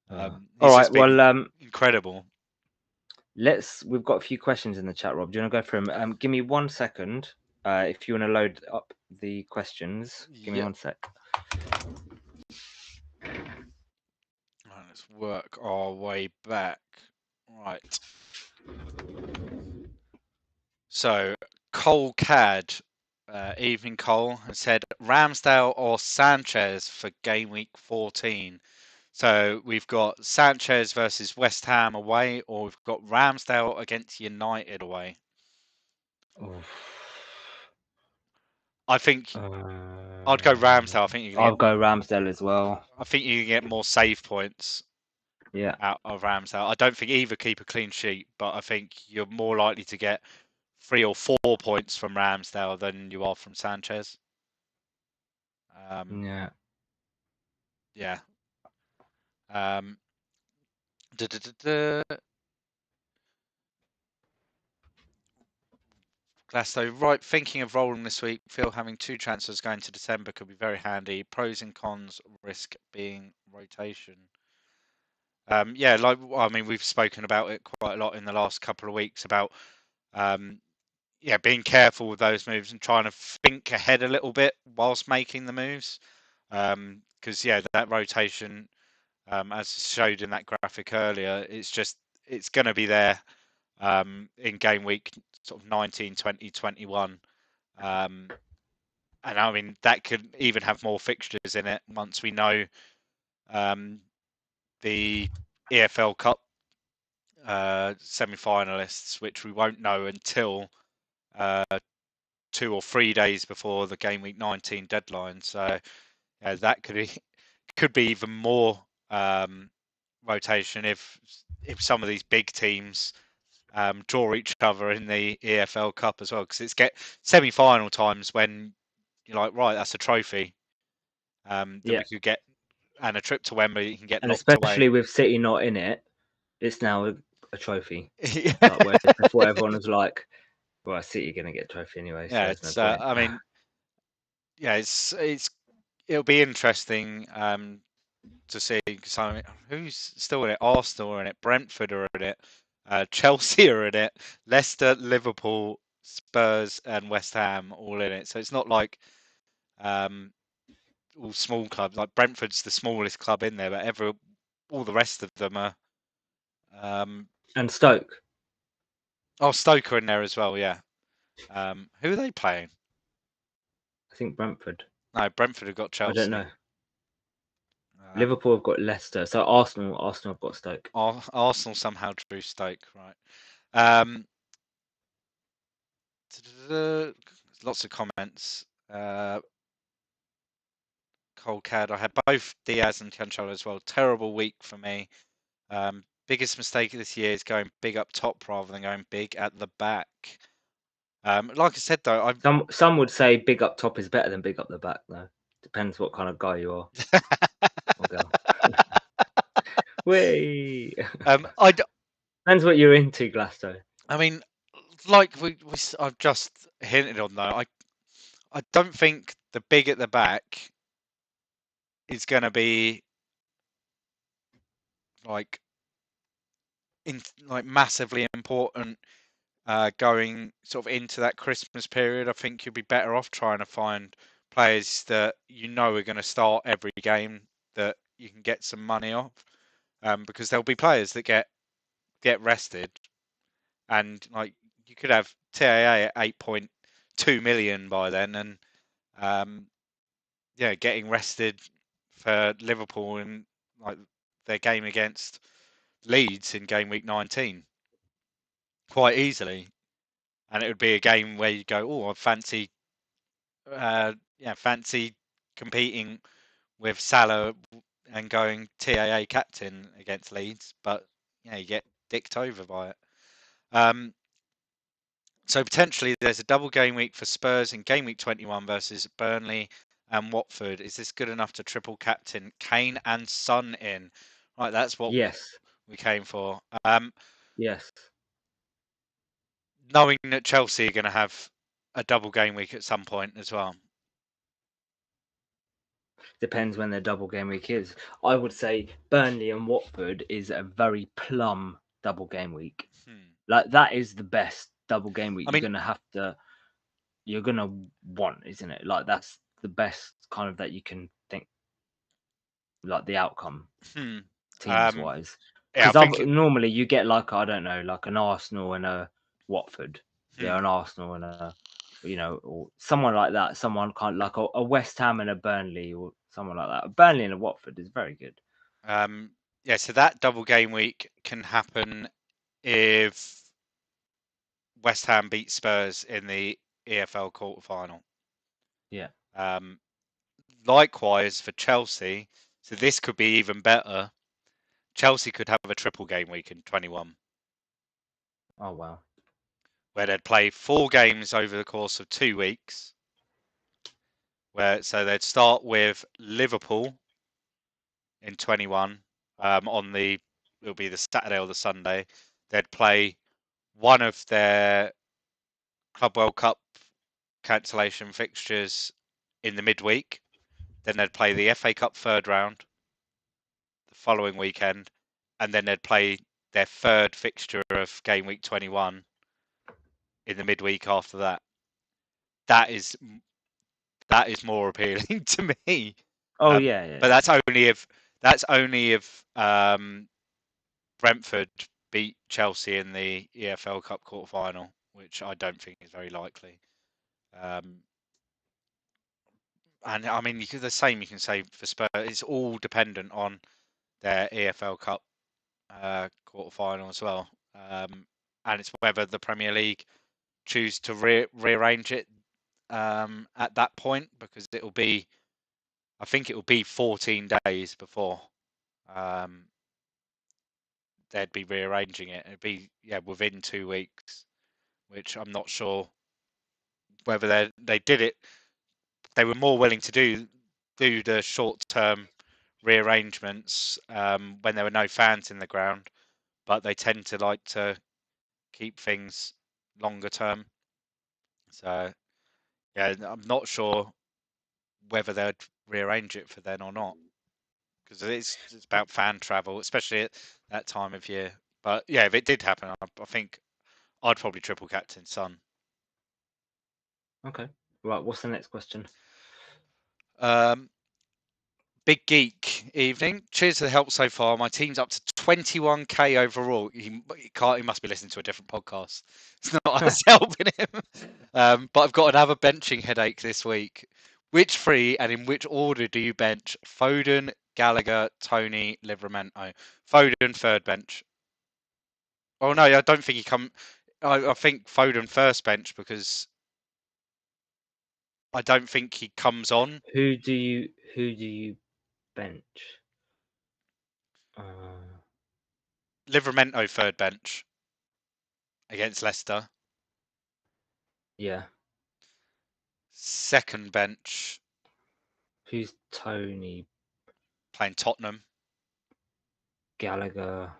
Speaker 1: All right, well,
Speaker 2: incredible.
Speaker 1: We've got a few questions in the chat, Rob. Do you want to go through them? Give me 1 second. If you want to load up the questions, give me 1 sec.
Speaker 2: Right, let's work our way back. Right. So Cole Cad, Evening Cole, has said Ramsdale or Sanchez for game week 14. So we've got Sanchez versus West Ham away, or we've got Ramsdale against United away. I think I'd go Ramsdale. I think
Speaker 1: I'll go Ramsdale as well.
Speaker 2: I think you can get more save points.
Speaker 1: Yeah.
Speaker 2: Out of Ramsdale. I don't think either keep a clean sheet, but I think you're more likely to get 3 or 4 points from Ramsdale than you are from Sanchez.
Speaker 1: Yeah.
Speaker 2: Yeah. Glasto, right, thinking of rolling this week. Feel having 2 transfers going to December could be very handy. Pros and cons, risk being rotation. Yeah, like I mean, we've spoken about it quite a lot in the last couple of weeks about being careful with those moves and trying to think ahead a little bit whilst making the moves. Because that rotation, as showed in that graphic earlier, it's going to be there in game week sort of 19, 20, 21. And I mean, that could even have more fixtures in it once we know the EFL Cup semi-finalists, which we won't know until 2 or 3 days before the game week 19 deadline. So that could be even more rotation if some of these big teams draw each other in the EFL Cup as well, because it's get semi-final times when you're like, right, that's a trophy that we could get, and a trip to Wembley you can get
Speaker 1: and
Speaker 2: locked
Speaker 1: especially
Speaker 2: away.
Speaker 1: with City not in it, it's now a trophy. Like, whereas before everyone was like, well, City are going to get a trophy anyway, so there's no point.
Speaker 2: I mean, it'll be interesting to see, because I mean, who's still in it? Arsenal are in it, Brentford are in it, Chelsea are in it, Leicester, Liverpool, Spurs, and West Ham all in it. So it's not like all small clubs. Like Brentford's the smallest club in there, but all the rest of them are.
Speaker 1: And Stoke.
Speaker 2: Oh, Stoke are in there as well. Yeah. Who are they playing?
Speaker 1: I think Brentford.
Speaker 2: No, Brentford have got Chelsea.
Speaker 1: I don't know. Liverpool have got Leicester, so Arsenal have got Stoke.
Speaker 2: Arsenal somehow drew Stoke, right? Lots of comments. Colcad, I had both Diaz and Cancelo as well. Terrible week for me. Biggest mistake this year is going big up top rather than going big at the back. Like I said though,
Speaker 1: some would say big up top is better than big up the back, though. Depends what kind of guy you are. Or girl. Whee! Depends what you're into, Glasto.
Speaker 2: I mean, like I've just hinted on though, I don't think the big at the back is going to be like massively important going sort of into that Christmas period. I think you'll be better off trying to find players that you know are going to start every game that you can get some money off, because there'll be players that get rested, and like you could have TAA at 8.2 million by then, and getting rested for Liverpool in like their game against Leeds in game week 19 quite easily, and it would be a game where you go, oh, I fancy competing with Salah and going TAA captain against Leeds, but you get dicked over by it. So potentially there's a double game week for Spurs in game week 21 versus Burnley and Watford. Is this good enough to triple captain Kane and Son in? Right, that's what we came for.
Speaker 1: Yes.
Speaker 2: Knowing that Chelsea are going to have a double game week at some point as well.
Speaker 1: Depends when their double game week is. I would say Burnley and Watford is a very plum double game week. Like, that is the best double game week you're gonna want, isn't it? Like, that's the best kind of that you can think, like the outcome teams wise. Because normally you get like, I don't know, like an Arsenal and a Watford. Yeah, an Arsenal and a, or someone like that. Someone kind of like a West Ham and a Burnley, or someone like that. A Burnley and a Watford is very good.
Speaker 2: So that double game week can happen if West Ham beat Spurs in the EFL quarterfinal.
Speaker 1: Yeah.
Speaker 2: Likewise for Chelsea, so this could be even better. Chelsea could have a triple game week in 21.
Speaker 1: Oh, wow.
Speaker 2: Where they'd play 4 games over the course of 2 weeks. So they'd start with Liverpool in 21 it'll be the Saturday or the Sunday. They'd play one of their Club World Cup cancellation fixtures in the midweek. Then they'd play the FA Cup third round the following weekend, and then they'd play their third fixture of game week 21 in the midweek after that. That is more appealing to me.
Speaker 1: Oh yeah.
Speaker 2: But that's only if Brentford beat Chelsea in the EFL Cup quarter-final, which I don't think is very likely. And I mean, the same you can say for Spurs. It's all dependent on their EFL Cup quarter-final as well, and it's whether the Premier League choose to rearrange it at that point, because I think it will be 14 days before they'd be rearranging it. It'd be within 2 weeks, which I'm not sure whether they did it. They were more willing to do the short-term rearrangements when there were no fans in the ground, but they tend to like to keep things longer term. So yeah, I'm not sure whether they'd rearrange it for then or not, because it's about fan travel, especially at that time of year. But yeah, if it did happen, I think I'd probably triple captain Son.
Speaker 1: Okay. Right. What's the next question?
Speaker 2: Big Geek evening. Cheers for the help so far. My team's up to 21k overall. He must be listening to a different podcast. It's not us helping him. But I've got another benching headache this week. Which three and in which order do you bench? Foden, Gallagher, Tony, Livramento. Foden third bench. Oh no, I don't think he come. I think Foden first bench, because I don't think he comes on.
Speaker 1: Who do you bench?
Speaker 2: Livramento third bench against Leicester.
Speaker 1: Yeah.
Speaker 2: Second bench
Speaker 1: Who's Tony?
Speaker 2: playing Tottenham.
Speaker 1: Gallagher.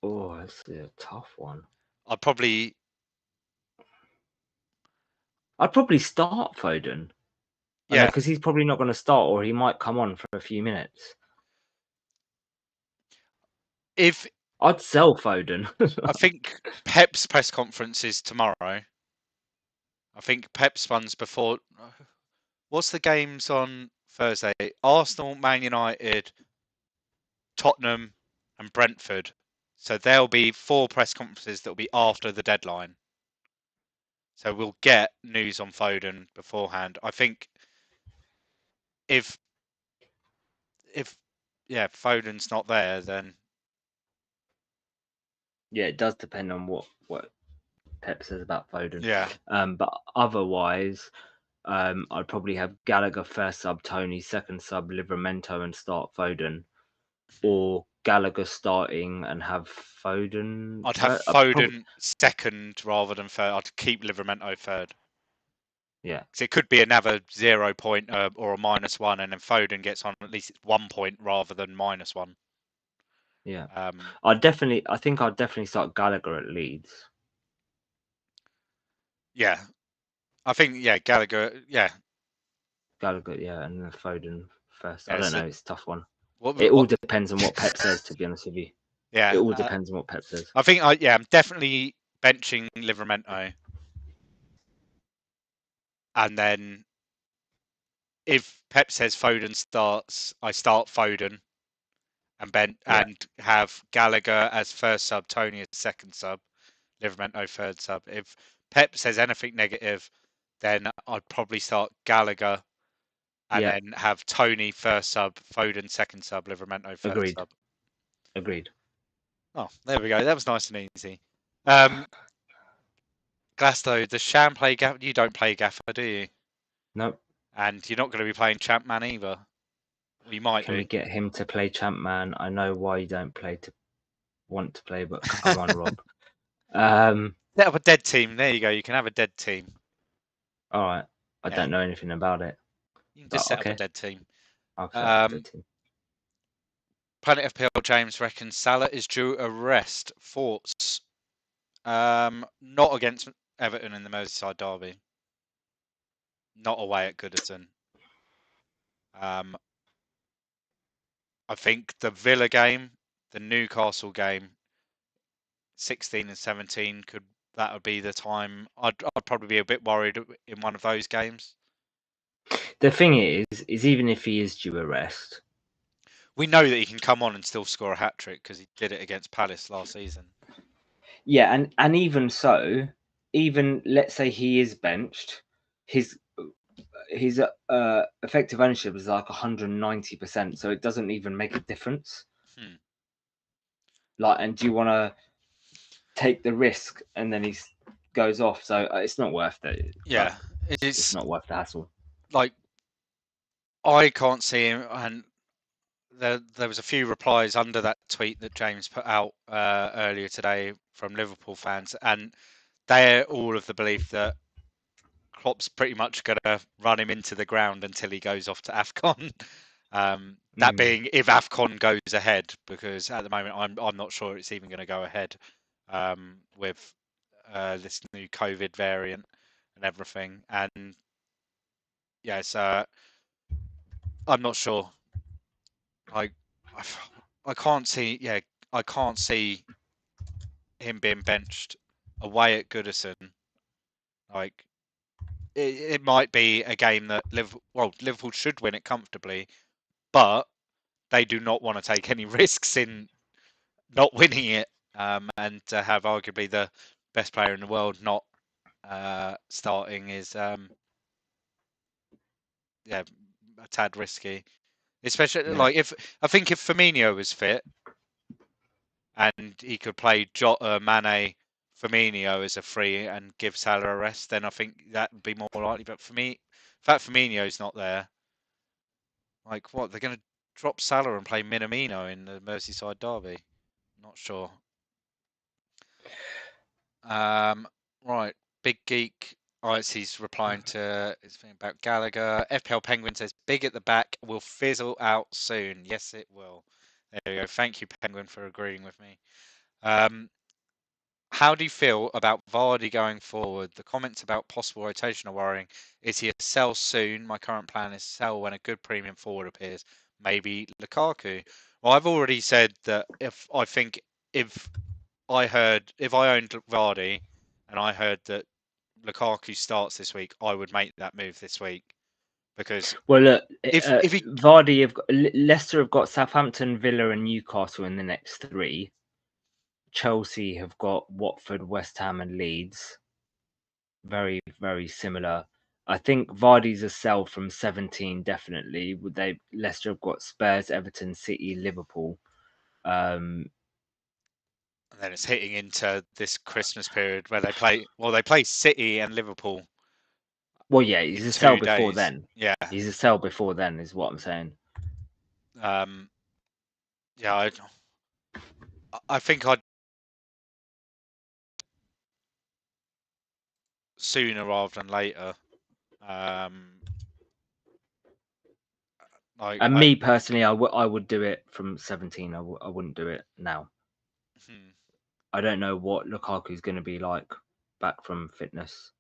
Speaker 1: Oh, that's a tough one.
Speaker 2: I'd probably
Speaker 1: start Foden.
Speaker 2: yeah.
Speaker 1: Because he's probably not going to start, or he might come on for a few minutes.
Speaker 2: If
Speaker 1: I'd sell Foden.
Speaker 2: I think Pep's press conference is tomorrow. I think Pep's one's before. What's the games on Thursday? Arsenal, Man United, Tottenham, and Brentford. So there'll be 4 press conferences that'll be after the deadline. So we'll get news on Foden beforehand. I think if Foden's not there, then
Speaker 1: Yeah, it does depend on what Pep says about Foden.
Speaker 2: yeah.
Speaker 1: But otherwise, I'd probably have Gallagher first sub, Tony second sub, Livramento, and start Foden, or Gallagher starting and have Foden.
Speaker 2: I'd have Foden second rather than third. I'd keep Livramento third.
Speaker 1: Yeah.
Speaker 2: Because it could be another 0 point or a -1, and then Foden gets on at least it's 1 point rather than -1.
Speaker 1: Yeah. I think I'd definitely start Gallagher at Leeds.
Speaker 2: Yeah. I think Gallagher,
Speaker 1: Gallagher, yeah, and then Foden first.
Speaker 2: Yeah,
Speaker 1: I don't know, it's a tough one.
Speaker 2: What,
Speaker 1: It all depends on what Pep says, to be honest with you.
Speaker 2: Yeah.
Speaker 1: It all depends on what Pep says.
Speaker 2: I think I'm definitely benching Livramento. And then if Pep says Foden starts, I start Foden and have Gallagher as first sub, Tony as second sub, Livramento third sub. If Pep says anything negative, then I'd probably start Gallagher and then have Tony first sub, Foden second sub, Livramento third sub.
Speaker 1: Agreed.
Speaker 2: Oh, there we go. That was nice and easy. Glasto, does Sham play Gaffer? You don't play Gaffer, do you?
Speaker 1: Nope.
Speaker 2: And you're not going to be playing Champman either. We might
Speaker 1: Can we get him to play Champman? I know why you don't want to play, but come on, Rob.
Speaker 2: Set up a dead team. There you go. You can have a dead team.
Speaker 1: All right. I don't know anything about it.
Speaker 2: You can just set up a dead team.
Speaker 1: I'll set up a dead team.
Speaker 2: Planet FPL James reckons Salah is due a rest. Thoughts? Not against Everton in the Merseyside derby. Not away at Goodison. I think the Villa game, the Newcastle game, 16 and 17 could that would be the time. I'd probably be a bit worried in one of those games.
Speaker 1: The thing is even if he is due a rest,
Speaker 2: we know that he can come on and still score a hat trick because he did it against Palace last season.
Speaker 1: Yeah, and even so, even let's say he is benched, his effective ownership is like 190%, so it doesn't even make a difference. Like, and do you want to take the risk and then he goes off? So it's not worth it.
Speaker 2: Yeah,
Speaker 1: it's not worth the hassle.
Speaker 2: Like, I can't see him, and there was a few replies under that tweet that James put out earlier today from Liverpool fans, and they're all of the belief that Klopp's pretty much going to run him into the ground until he goes off to AFCON. That being if AFCON goes ahead, because at the moment I'm not sure it's even going to go ahead with this new COVID variant and everything. And yeah, so I'm not sure. I can't see. Yeah, I can't see him being benched away at Goodison. Like, it might be a game that Liverpool should win it comfortably, but they do not want to take any risks in not winning it, and to have arguably the best player in the world not starting is a tad risky. Especially like if Firmino was fit and he could play Jota, Mane, Firmino as a free and give Salah a rest, then I think that would be more likely. But for me, the fact Firmino's not there, like what they're going to drop Salah and play Minamino in the Merseyside derby? Not sure. Right, Big Geek. Alright, he's replying to his thing about Gallagher. FPL Penguin says, "Big at the back will fizzle out soon." Yes, it will. There we go. Thank you, Penguin, for agreeing with me. How do you feel about Vardy going forward? The comments about possible rotation are worrying. Is he a sell soon? My current plan is sell when a good premium forward appears. Maybe Lukaku. Well, I've already said that if I owned Vardy and I heard that Lukaku starts this week, I would make that move this week because
Speaker 1: look,
Speaker 2: if he
Speaker 1: Vardy Leicester have got Southampton, Villa, and Newcastle in the next 3. Chelsea have got Watford, West Ham, and Leeds. Very, very similar. I think Vardy's a sell from 17, definitely. Leicester have got Spurs, Everton, City, Liverpool.
Speaker 2: And then it's hitting into this Christmas period where they play City and Liverpool.
Speaker 1: Well, yeah, he's a sell before then.
Speaker 2: Yeah,
Speaker 1: he's a sell before then, is what I'm saying.
Speaker 2: Yeah, I think I'd sooner rather than later.
Speaker 1: Me personally, I would do it from 17. I wouldn't do it now. I don't know what Lukaku's going to be like back from fitness.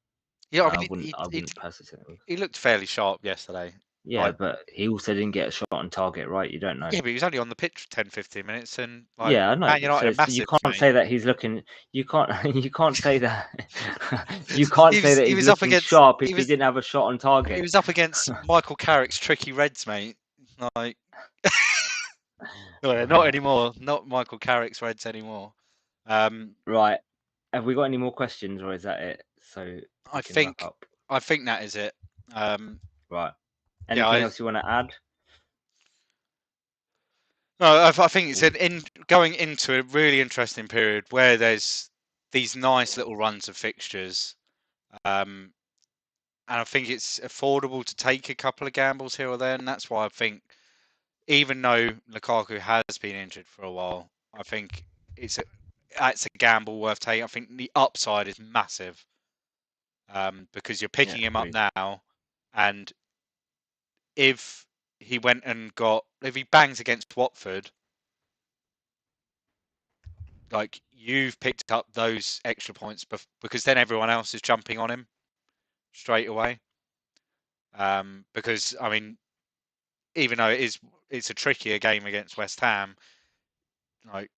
Speaker 2: Yeah,
Speaker 1: I wouldn't personally.
Speaker 2: He looked fairly sharp yesterday.
Speaker 1: Yeah, but he also didn't get a shot on target, right? You don't know.
Speaker 2: Yeah, but he was only on the pitch 10-15 minutes, and
Speaker 1: yeah, I know.
Speaker 2: Man United
Speaker 1: so you can't say that he's looking. You can't say that. You can't say that he's looking sharp if he didn't have a shot on target.
Speaker 2: He was up against Michael Carrick's tricky Reds, mate. Like, not anymore. Not Michael Carrick's Reds anymore.
Speaker 1: Right. Have we got any more questions, or is that it? So
Speaker 2: I think that is it.
Speaker 1: Right. Anything else you want to add?
Speaker 2: No, I think it's going into a really interesting period where there's these nice little runs of fixtures, and I think it's affordable to take a couple of gambles here or there, and that's why I think, even though Lukaku has been injured for a while, I think it's a gamble worth taking. I think the upside is massive, because you're picking him up now, and if he if he bangs against Watford, like, you've picked up those extra points because then everyone else is jumping on him straight away. Because I mean, even though it's a trickier game against West Ham, like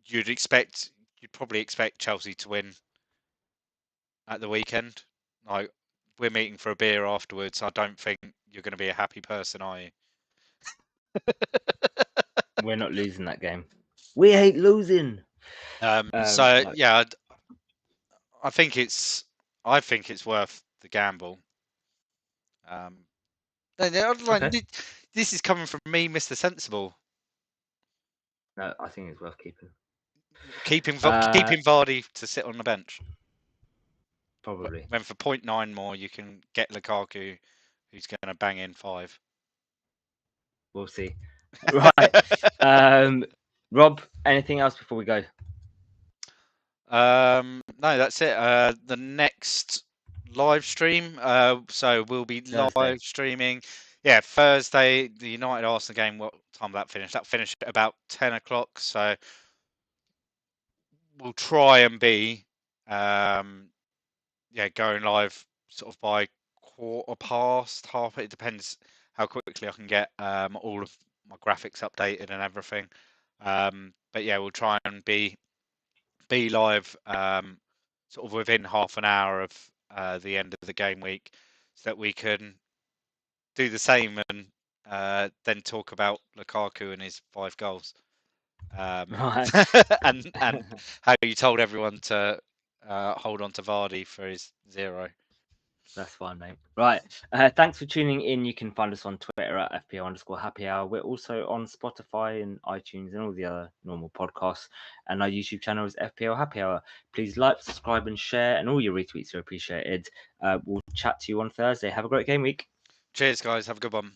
Speaker 2: you'd probably expect Chelsea to win at the weekend. Like, we're meeting for a beer afterwards. I don't think you're going to be a happy person, are you?
Speaker 1: We're not losing that game. We hate losing.
Speaker 2: So
Speaker 1: Right.
Speaker 2: yeah, I think it's worth the gamble.
Speaker 1: Okay.
Speaker 2: This is coming from me, Mr. Sensible.
Speaker 1: No, I think it's worth keeping.
Speaker 2: Keeping Vardy to sit on the bench.
Speaker 1: Probably.
Speaker 2: When for 0.9 more, you can get Lukaku, who's going to bang in 5.
Speaker 1: We'll see. Right. Rob, anything else before we go?
Speaker 2: No, that's it. The next live stream. So we'll be
Speaker 1: Thursday.
Speaker 2: live streaming. Yeah, Thursday. The United Arsenal game. What time will that finish? That finished at about 10 o'clock. So we'll try and be, going live sort of by 1:15. It depends how quickly I can get all of my graphics updated and everything. But yeah, we'll try and be live sort of within half an hour of the end of the game week, so that we can do the same and then talk about Lukaku and his 5 goals.
Speaker 1: Right.
Speaker 2: and how you told everyone to hold on to Vardy for his 0.
Speaker 1: That's fine, mate. Right. Thanks for tuning in. You can find us on Twitter at FPL_happy hour. We're also on Spotify and iTunes and all the other normal podcasts. And our YouTube channel is FPL Happy Hour. Please like, subscribe, and share. And all your retweets are appreciated. We'll chat to you on Thursday. Have a great game week.
Speaker 2: Cheers, guys. Have a good one.